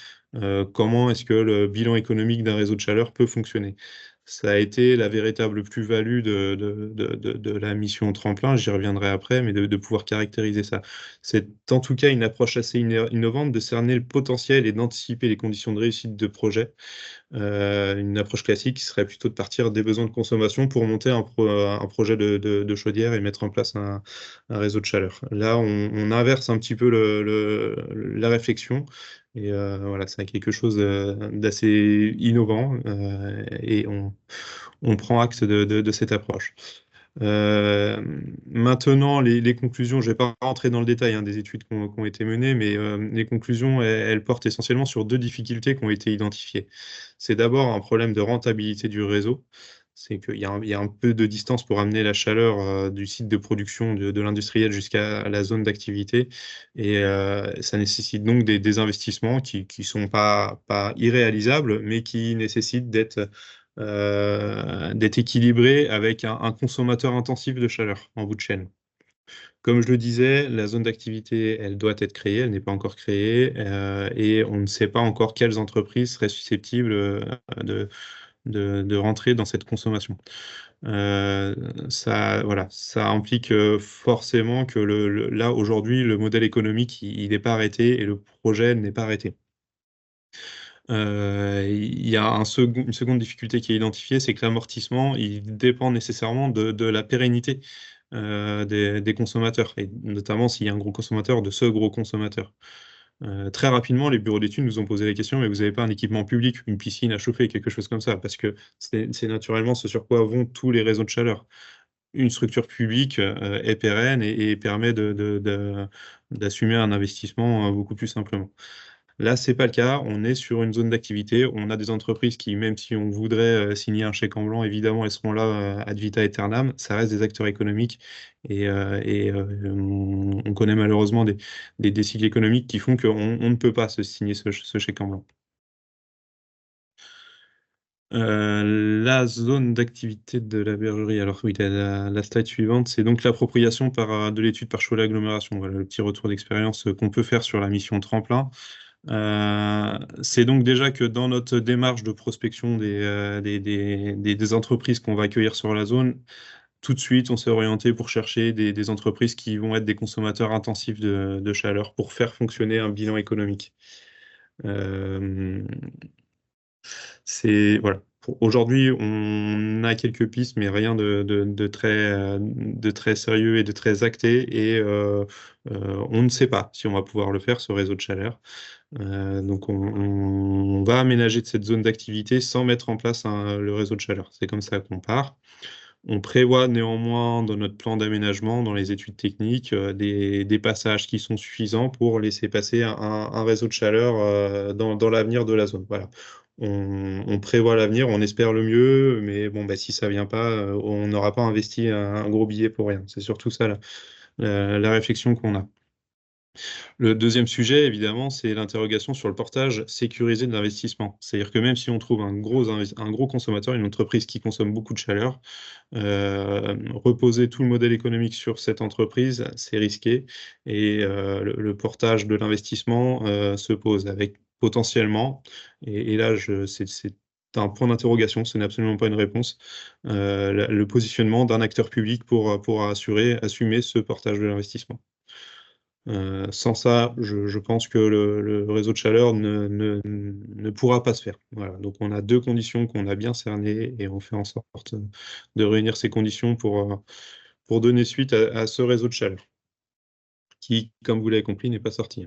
comment est-ce que le bilan économique d'un réseau de chaleur peut fonctionner. Ça a été la véritable plus-value de la mission Tremplin, j'y reviendrai après, mais de pouvoir caractériser ça. C'est en tout cas une approche assez innovante de cerner le potentiel et d'anticiper les conditions de réussite de projet. Une approche classique qui serait plutôt de partir des besoins de consommation pour monter un projet de chaudière et mettre en place un réseau de chaleur. Là, on inverse un petit peu la réflexion. Et voilà, c'est quelque chose d'assez innovant et on prend acte de cette approche. Maintenant, les conclusions, je ne vais pas rentrer dans le détail hein, des études qui ont été menées, mais les conclusions, elles portent essentiellement sur deux difficultés qui ont été identifiées. C'est d'abord un problème de rentabilité du réseau. C'est qu'il y a un peu de distance pour amener la chaleur du site de production de l'industriel jusqu'à la zone d'activité. Et ça nécessite donc des investissements qui ne sont pas irréalisables, mais qui nécessitent d'être équilibrés avec un consommateur intensif de chaleur en bout de chaîne. Comme je le disais, la zone d'activité, elle doit être créée, elle n'est pas encore créée, et on ne sait pas encore quelles entreprises seraient susceptibles de rentrer dans cette consommation. Voilà, ça implique forcément que là, aujourd'hui, le modèle économique, il n'est pas arrêté et le projet n'est pas arrêté. Il y a une seconde difficulté qui est identifiée, c'est que l'amortissement, il dépend nécessairement de la pérennité des consommateurs, et notamment s'il y a un gros consommateur, de ce gros consommateur. Très rapidement, les bureaux d'études nous ont posé la question, mais vous n'avez pas un équipement public, une piscine à chauffer, quelque chose comme ça, parce que c'est naturellement ce sur quoi vont tous les réseaux de chaleur. Une structure publique est pérenne et permet d'assumer un investissement beaucoup plus simplement. Là, c'est pas le cas. On est sur une zone d'activité. On a des entreprises qui, même si on voudrait signer un chèque en blanc, évidemment, elles seront là ad vita aeternam. Ça reste des acteurs économiques et on connaît malheureusement des cycles économiques qui font qu'on ne peut pas se signer ce chèque en blanc. La zone d'activité de la bergerie. Alors oui, la slide suivante, c'est donc l'appropriation de l'étude par Cholet Agglomération. Voilà le petit retour d'expérience qu'on peut faire sur la mission Tremplin. C'est donc déjà que dans notre démarche de prospection des entreprises qu'on va accueillir sur la zone, tout de suite, on s'est orienté pour chercher des entreprises qui vont être des consommateurs intensifs de chaleur pour faire fonctionner un bilan économique. Voilà. Aujourd'hui, on a quelques pistes, mais rien de très sérieux et de très acté. Et on ne sait pas si on va pouvoir le faire, ce réseau de chaleur. Donc, on va aménager de cette zone d'activité sans mettre en place le réseau de chaleur. C'est comme ça qu'on part. On prévoit néanmoins dans notre plan d'aménagement, dans les études techniques, des passages qui sont suffisants pour laisser passer un réseau de chaleur dans l'avenir de la zone. Voilà. On prévoit l'avenir, on espère le mieux, mais bon, si ça vient pas, on n'aura pas investi un gros billet pour rien. C'est surtout ça la réflexion qu'on a. Le deuxième sujet, évidemment, c'est l'interrogation sur le portage sécurisé de l'investissement. C'est-à-dire que même si on trouve un gros consommateur, une entreprise qui consomme beaucoup de chaleur, reposer tout le modèle économique sur cette entreprise, c'est risqué. Et le portage de l'investissement se pose avec potentiellement, et là, c'est un point d'interrogation, ce n'est absolument pas une réponse, le positionnement d'un acteur public pour assumer ce portage de l'investissement. Sans ça, je pense que le réseau de chaleur ne pourra pas se faire. Voilà. Donc on a deux conditions qu'on a bien cernées et on fait en sorte de réunir ces conditions pour donner suite à ce réseau de chaleur, qui, comme vous l'avez compris, n'est pas sorti.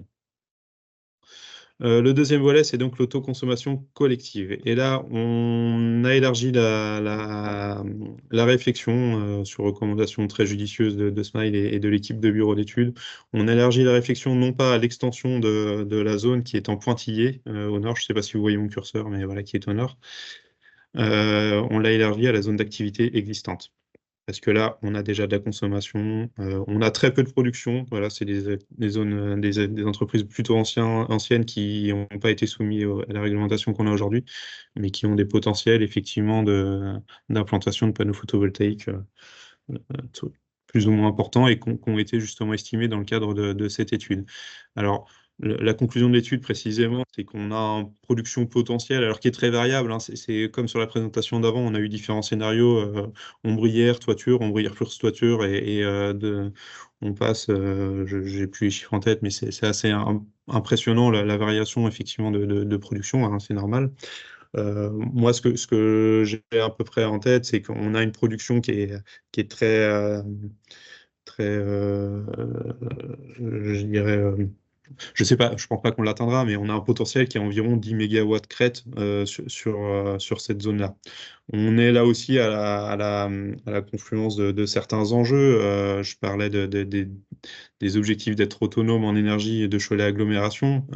Le deuxième volet, c'est donc l'autoconsommation collective. Et là, on a élargi la réflexion sur recommandation très judicieuse de Smile et de l'équipe de bureau d'études. On a élargi la réflexion non pas à l'extension de la zone qui est en pointillé au nord, je ne sais pas si vous voyez mon curseur, mais voilà, qui est au nord. On l'a élargi à la zone d'activité existante. Parce que là, on a déjà de la consommation, on a très peu de production. Voilà, c'est des zones, des entreprises plutôt anciennes qui n'ont pas été soumises à la réglementation qu'on a aujourd'hui, mais qui ont des potentiels effectivement d'implantation de panneaux photovoltaïques plus ou moins importants et qui ont été justement estimés dans le cadre de cette étude. Alors, la conclusion de l'étude, précisément, c'est qu'on a une production potentielle, alors qui est très variable. C'est comme sur la présentation d'avant, on a eu différents scénarios, ombrière, toiture, ombrière plus toiture, on passe, je n'ai plus les chiffres en tête, mais c'est assez impressionnant la variation effectivement de production, c'est normal. Moi, ce que j'ai à peu près en tête, c'est qu'on a une production qui est très, je dirais, je sais pas, je pense pas qu'on l'atteindra, mais on a un potentiel qui est environ 10 MW crête sur cette zone-là. On est là aussi à la confluence de certains enjeux. Je parlais des objectifs d'être autonome en énergie et de Cholet Agglomération.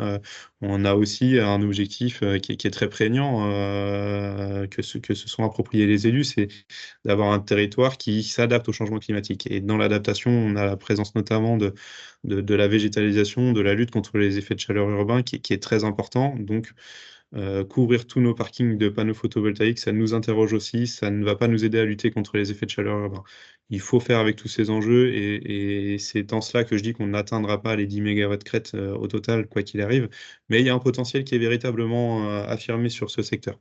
On a aussi un objectif qui est très prégnant, que se sont appropriés les élus, c'est d'avoir un territoire qui s'adapte au changement climatique. Et dans l'adaptation, on a la présence notamment de la végétalisation, de la lutte contre les effets de chaleur urbains qui est très important. Donc, couvrir tous nos parkings de panneaux photovoltaïques, ça nous interroge aussi, ça ne va pas nous aider à lutter contre les effets de chaleur urbains. Il faut faire avec tous ces enjeux et c'est dans cela que je dis qu'on n'atteindra pas les 10 MW crête au total, quoi qu'il arrive, mais il y a un potentiel qui est véritablement affirmé sur ce secteur.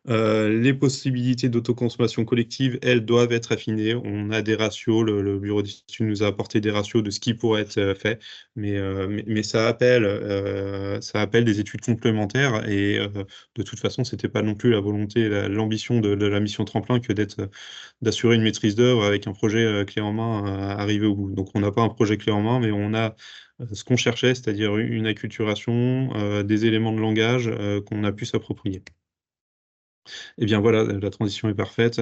Les possibilités d'autoconsommation collective, elles doivent être affinées. On a des ratios, le bureau d'études nous a apporté des ratios de ce qui pourrait être fait, mais ça appelle des études complémentaires et de toute façon, c'était pas non plus la volonté, l'ambition de la mission Tremplin que d'assurer une maîtrise d'œuvre avec un projet clé en main arrivé au bout. Donc on n'a pas un projet clé en main, mais on a ce qu'on cherchait, c'est-à-dire une acculturation, des éléments de langage qu'on a pu s'approprier. Eh bien voilà, la transition est parfaite.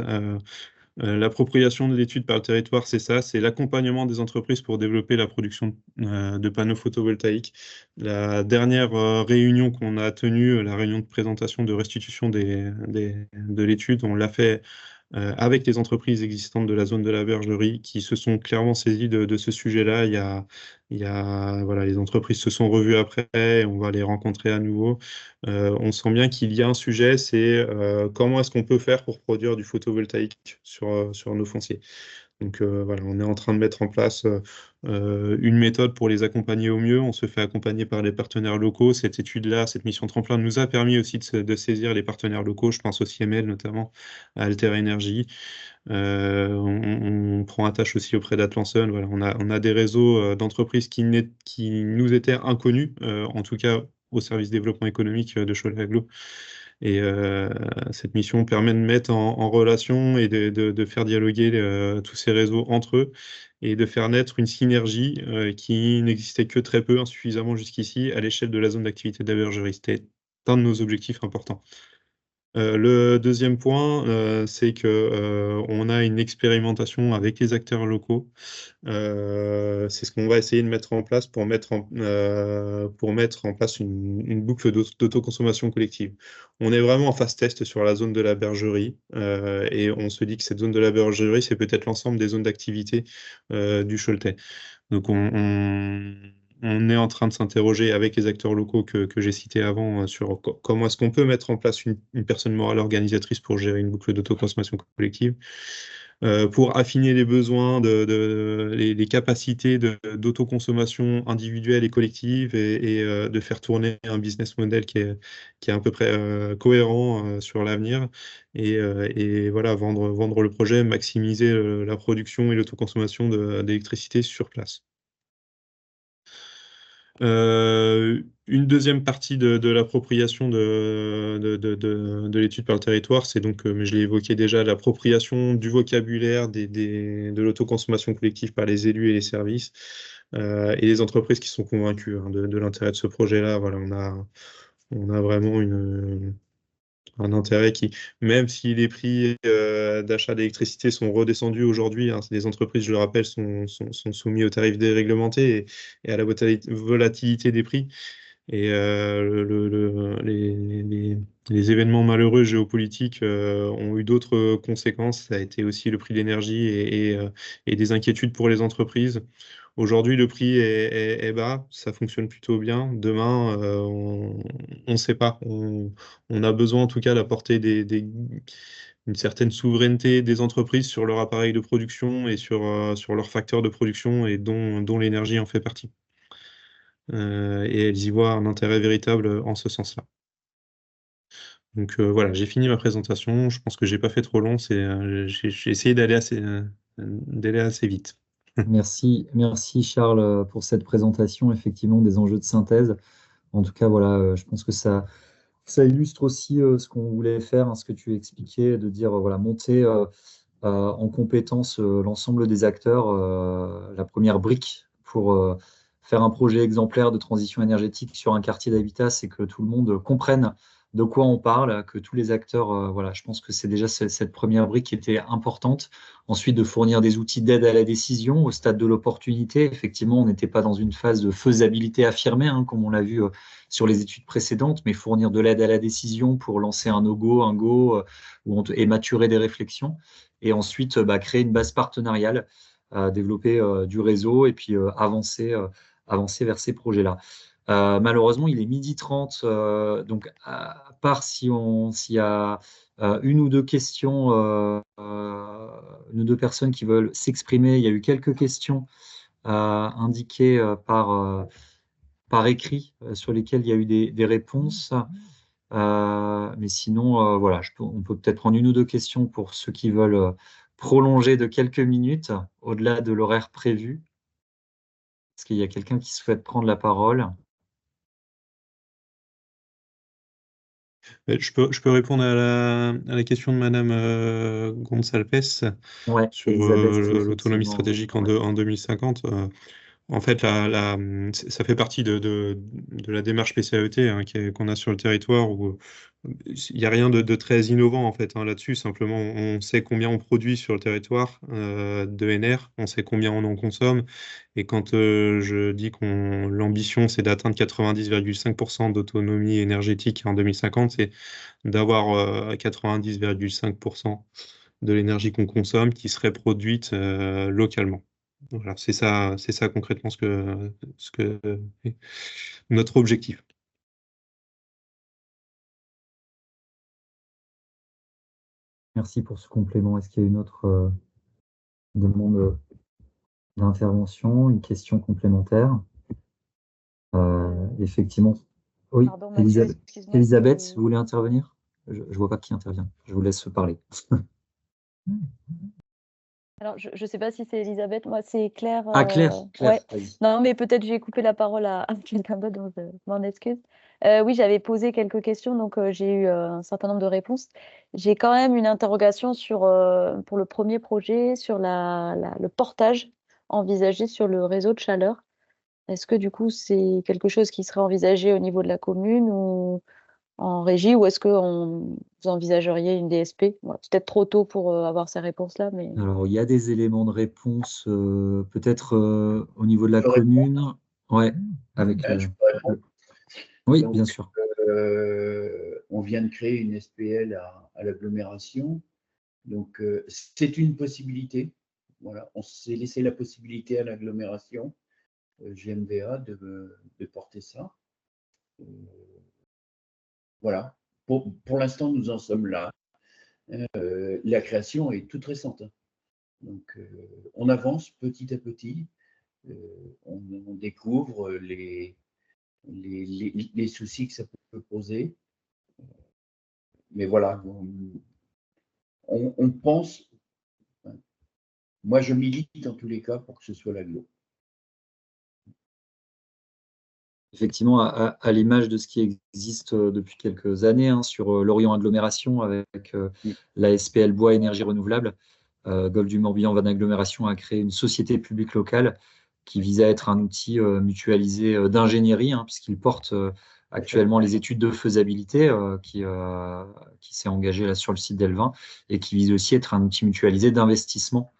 L'appropriation de l'étude par le territoire, c'est ça, c'est l'accompagnement des entreprises pour développer la production de panneaux photovoltaïques. La dernière réunion qu'on a tenue, la réunion de présentation de restitution de l'étude, on l'a fait avec les entreprises existantes de la zone de la Bergerie qui se sont clairement saisies de ce sujet-là. Voilà, les entreprises se sont revues après, on va les rencontrer à nouveau. On sent bien qu'il y a un sujet, c'est comment est-ce qu'on peut faire pour produire du photovoltaïque sur nos fonciers. Donc voilà, on est en train de mettre en place une méthode pour les accompagner au mieux. On se fait accompagner par les partenaires locaux. Cette étude-là, cette mission tremplin nous a permis aussi de saisir les partenaires locaux. Je pense au CML notamment, à Alter Energy. On prend attache aussi auprès d'Atlanson. Voilà, on a des réseaux d'entreprises qui nous étaient inconnus, en tout cas au service développement économique de Cholet Agglo. Et cette mission permet de mettre en relation et de faire dialoguer tous ces réseaux entre eux et de faire naître une synergie qui n'existait que très peu, insuffisamment jusqu'ici, à l'échelle de la zone d'activité de la bergerie. C'était un de nos objectifs importants. Le deuxième point, c'est que on a une expérimentation avec les acteurs locaux. C'est ce qu'on va essayer de mettre en place pour mettre en place une boucle d'autoconsommation collective. On est vraiment en phase test sur la zone de la bergerie et on se dit que cette zone de la bergerie, c'est peut-être l'ensemble des zones d'activité du Choletais. Donc on est en train de s'interroger avec les acteurs locaux que j'ai cités avant sur comment est-ce qu'on peut mettre en place une personne morale organisatrice pour gérer une boucle d'autoconsommation collective, pour affiner les besoins, les capacités d'autoconsommation individuelle et collective et de faire tourner un business model qui est à peu près cohérent sur l'avenir et voilà, vendre le projet, maximiser la production et l'autoconsommation d'électricité sur place. Une deuxième partie de l'appropriation de l'étude par le territoire, c'est donc, mais je l'ai évoqué déjà, l'appropriation du vocabulaire de l'autoconsommation collective par les élus et les services et les entreprises qui sont convaincues de l'intérêt de ce projet-là. Voilà, on a vraiment un intérêt qui, même si les prix d'achat d'électricité sont redescendus aujourd'hui, les entreprises, je le rappelle, sont soumises aux tarifs déréglementés et à la volatilité des prix. Et les événements malheureux géopolitiques ont eu d'autres conséquences. Ça a été aussi le prix de l'énergie et des inquiétudes pour les entreprises. Aujourd'hui, le prix est bas, ça fonctionne plutôt bien. Demain, on ne sait pas. On a besoin en tout cas d'apporter une certaine souveraineté des entreprises sur leur appareil de production et sur leurs facteurs de production et dont l'énergie en fait partie. Et elles y voient un intérêt véritable en ce sens-là. Donc voilà, j'ai fini ma présentation. Je pense que j'ai pas fait trop long. J'ai essayé d'aller assez vite. Merci Charles pour cette présentation, effectivement, des enjeux de synthèse. En tout cas, voilà, je pense que ça illustre aussi ce qu'on voulait faire, ce que tu expliquais, de dire, voilà, monter en compétence l'ensemble des acteurs, la première brique pour faire un projet exemplaire de transition énergétique sur un quartier d'habitat, c'est que tout le monde comprenne de quoi on parle, que tous les acteurs, voilà, je pense que c'est déjà cette première brique qui était importante. Ensuite, de fournir des outils d'aide à la décision au stade de l'opportunité. Effectivement, on n'était pas dans une phase de faisabilité affirmée, comme on l'a vu sur les études précédentes, mais fournir de l'aide à la décision pour lancer un no-go, un go, et maturer des réflexions. Et ensuite, créer une base partenariale, développer du réseau et puis avancer vers ces projets-là. Malheureusement, il est 12h30, donc à part s'il y a une ou deux questions, une ou deux personnes qui veulent s'exprimer. Il y a eu quelques questions indiquées par écrit sur lesquelles il y a eu des réponses. Mais sinon, voilà, on peut peut-être prendre une ou deux questions pour ceux qui veulent prolonger de quelques minutes au-delà de l'horaire prévu. Est-ce qu'il y a quelqu'un qui souhaite prendre la parole? Je peux répondre à la question de Madame Gonçalves Ouais, sur l'autonomie stratégique en 2050. En fait, ça fait partie de la démarche PCAET qu'on a sur le territoire où il n'y a rien de très innovant en fait là-dessus. Simplement, on sait combien on produit sur le territoire de NR, on sait combien on en consomme. Et quand je dis l'ambition, c'est d'atteindre 90,5% d'autonomie énergétique en 2050, c'est d'avoir 90,5% de l'énergie qu'on consomme qui serait produite localement. Voilà, c'est ça concrètement ce que notre objectif. Merci pour ce complément. Est-ce qu'il y a une autre demande d'intervention, une question complémentaire? Effectivement. Oui, Pardon, Mathieu, excuse-moi. Elisabeth, vous voulez intervenir? Je ne vois pas qui intervient. Je vous laisse parler. Alors, je ne sais pas si c'est Elisabeth, moi c'est Claire. Ah, Claire, Ouais. vas-y. Non, mais peut-être j'ai coupé la parole à quelqu'un d'autre, donc je m'en excuse. Oui, j'avais posé quelques questions, donc j'ai eu un certain nombre de réponses. J'ai quand même une interrogation pour le premier projet, sur le portage envisagé sur le réseau de chaleur. Est-ce que du coup, c'est quelque chose qui serait envisagé au niveau de la commune ou en régie, ou est-ce que vous envisageriez une DSP? Bon, c'est peut-être trop tôt pour avoir ces réponses-là, mais Alors, il y a des éléments de réponse, peut-être au niveau de la Je peux répondre. commune. Ouais, avec Je peux répondre. Oui, Donc, bien sûr. on vient de créer une SPL à l'agglomération. Donc, c'est une possibilité. Voilà, on s'est laissé la possibilité à l'agglomération GMVA de porter ça. Voilà. Pour l'instant, nous en sommes là. La création est toute récente. Donc, on avance petit à petit. On découvre les soucis que ça peut poser. Mais voilà, on pense, moi je milite en tous les cas pour que ce soit l'agglo. Effectivement, à l'image de ce qui existe depuis quelques années sur l'Orient Agglomération avec la SPL Bois Énergie Renouvelable, Golfe du Morbihan Van Agglomération a créé une société publique locale qui vise à être un outil mutualisé d'ingénierie, puisqu'il porte actuellement les études de faisabilité qui s'est engagé là sur le site d'Elvin et qui vise aussi à être un outil mutualisé d'investissement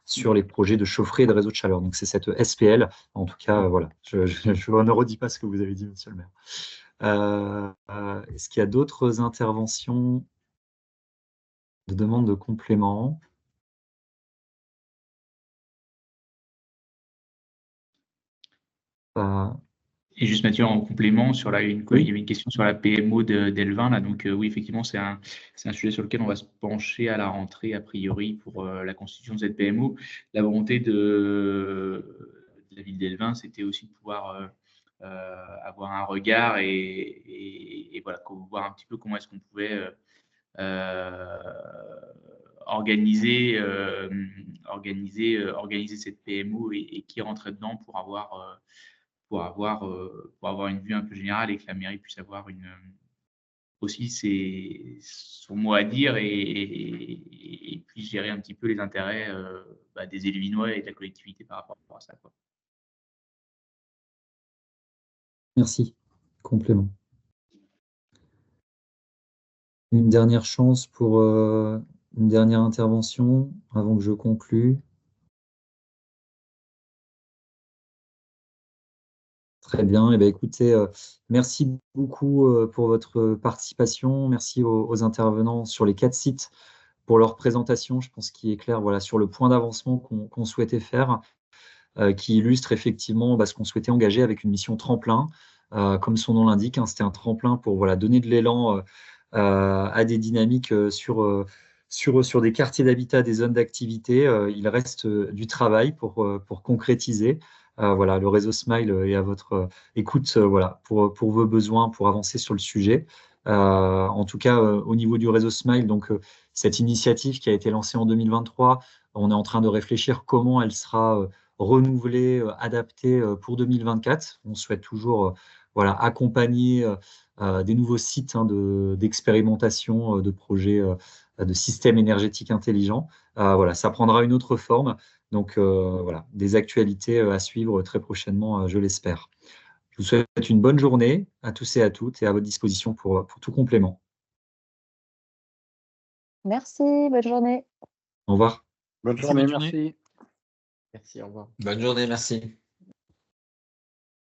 sur les projets de chaufferie et de réseau de chaleur. Donc, c'est cette SPL. En tout cas, voilà, je ne redis pas ce que vous avez dit, monsieur le maire. Est-ce qu'il y a d'autres interventions de demande de complément? Et juste Mathieu, en complément, il y avait une question sur la PMO d'Elvin. Là, donc oui, effectivement, c'est un sujet sur lequel on va se pencher à la rentrée, a priori, pour la constitution de cette PMO. La volonté de la ville d'Elvin, c'était aussi de pouvoir avoir un regard et voilà, voir un petit peu comment est-ce qu'on pouvait organiser cette PMO et qui rentrait dedans pour avoir une vue un peu générale et que la mairie puisse avoir aussi son mot à dire et puis gérer un petit peu les intérêts des élus vinois et de la collectivité par rapport à ça, quoi. Merci. Complément. Une dernière chance pour une dernière intervention avant que je conclue. Très bien. Eh bien, écoutez, merci beaucoup pour votre participation. Merci aux intervenants sur les 4 sites pour leur présentation. Je pense qu'il est clair voilà, sur le point d'avancement qu'on souhaitait faire, qui illustre effectivement ce qu'on souhaitait engager avec une mission tremplin. Comme son nom l'indique, c'était un tremplin pour voilà, donner de l'élan à des dynamiques sur des quartiers d'habitat, des zones d'activité. Il reste du travail pour concrétiser. Voilà, le réseau Smile est à votre écoute voilà, pour vos besoins, pour avancer sur le sujet. En tout cas, au niveau du réseau Smile, donc, cette initiative qui a été lancée en 2023, on est en train de réfléchir comment elle sera renouvelée, adaptée pour 2024. On souhaite toujours voilà, accompagner des nouveaux sites d'expérimentation de projets de systèmes énergétiques intelligents. Voilà, ça prendra une autre forme. Donc, voilà, des actualités à suivre très prochainement, je l'espère. Je vous souhaite une bonne journée à tous et à toutes et à votre disposition pour tout complément. merci, bonne journée. Au revoir. Bonne journée, merci. Merci, au revoir. Bonne journée, merci.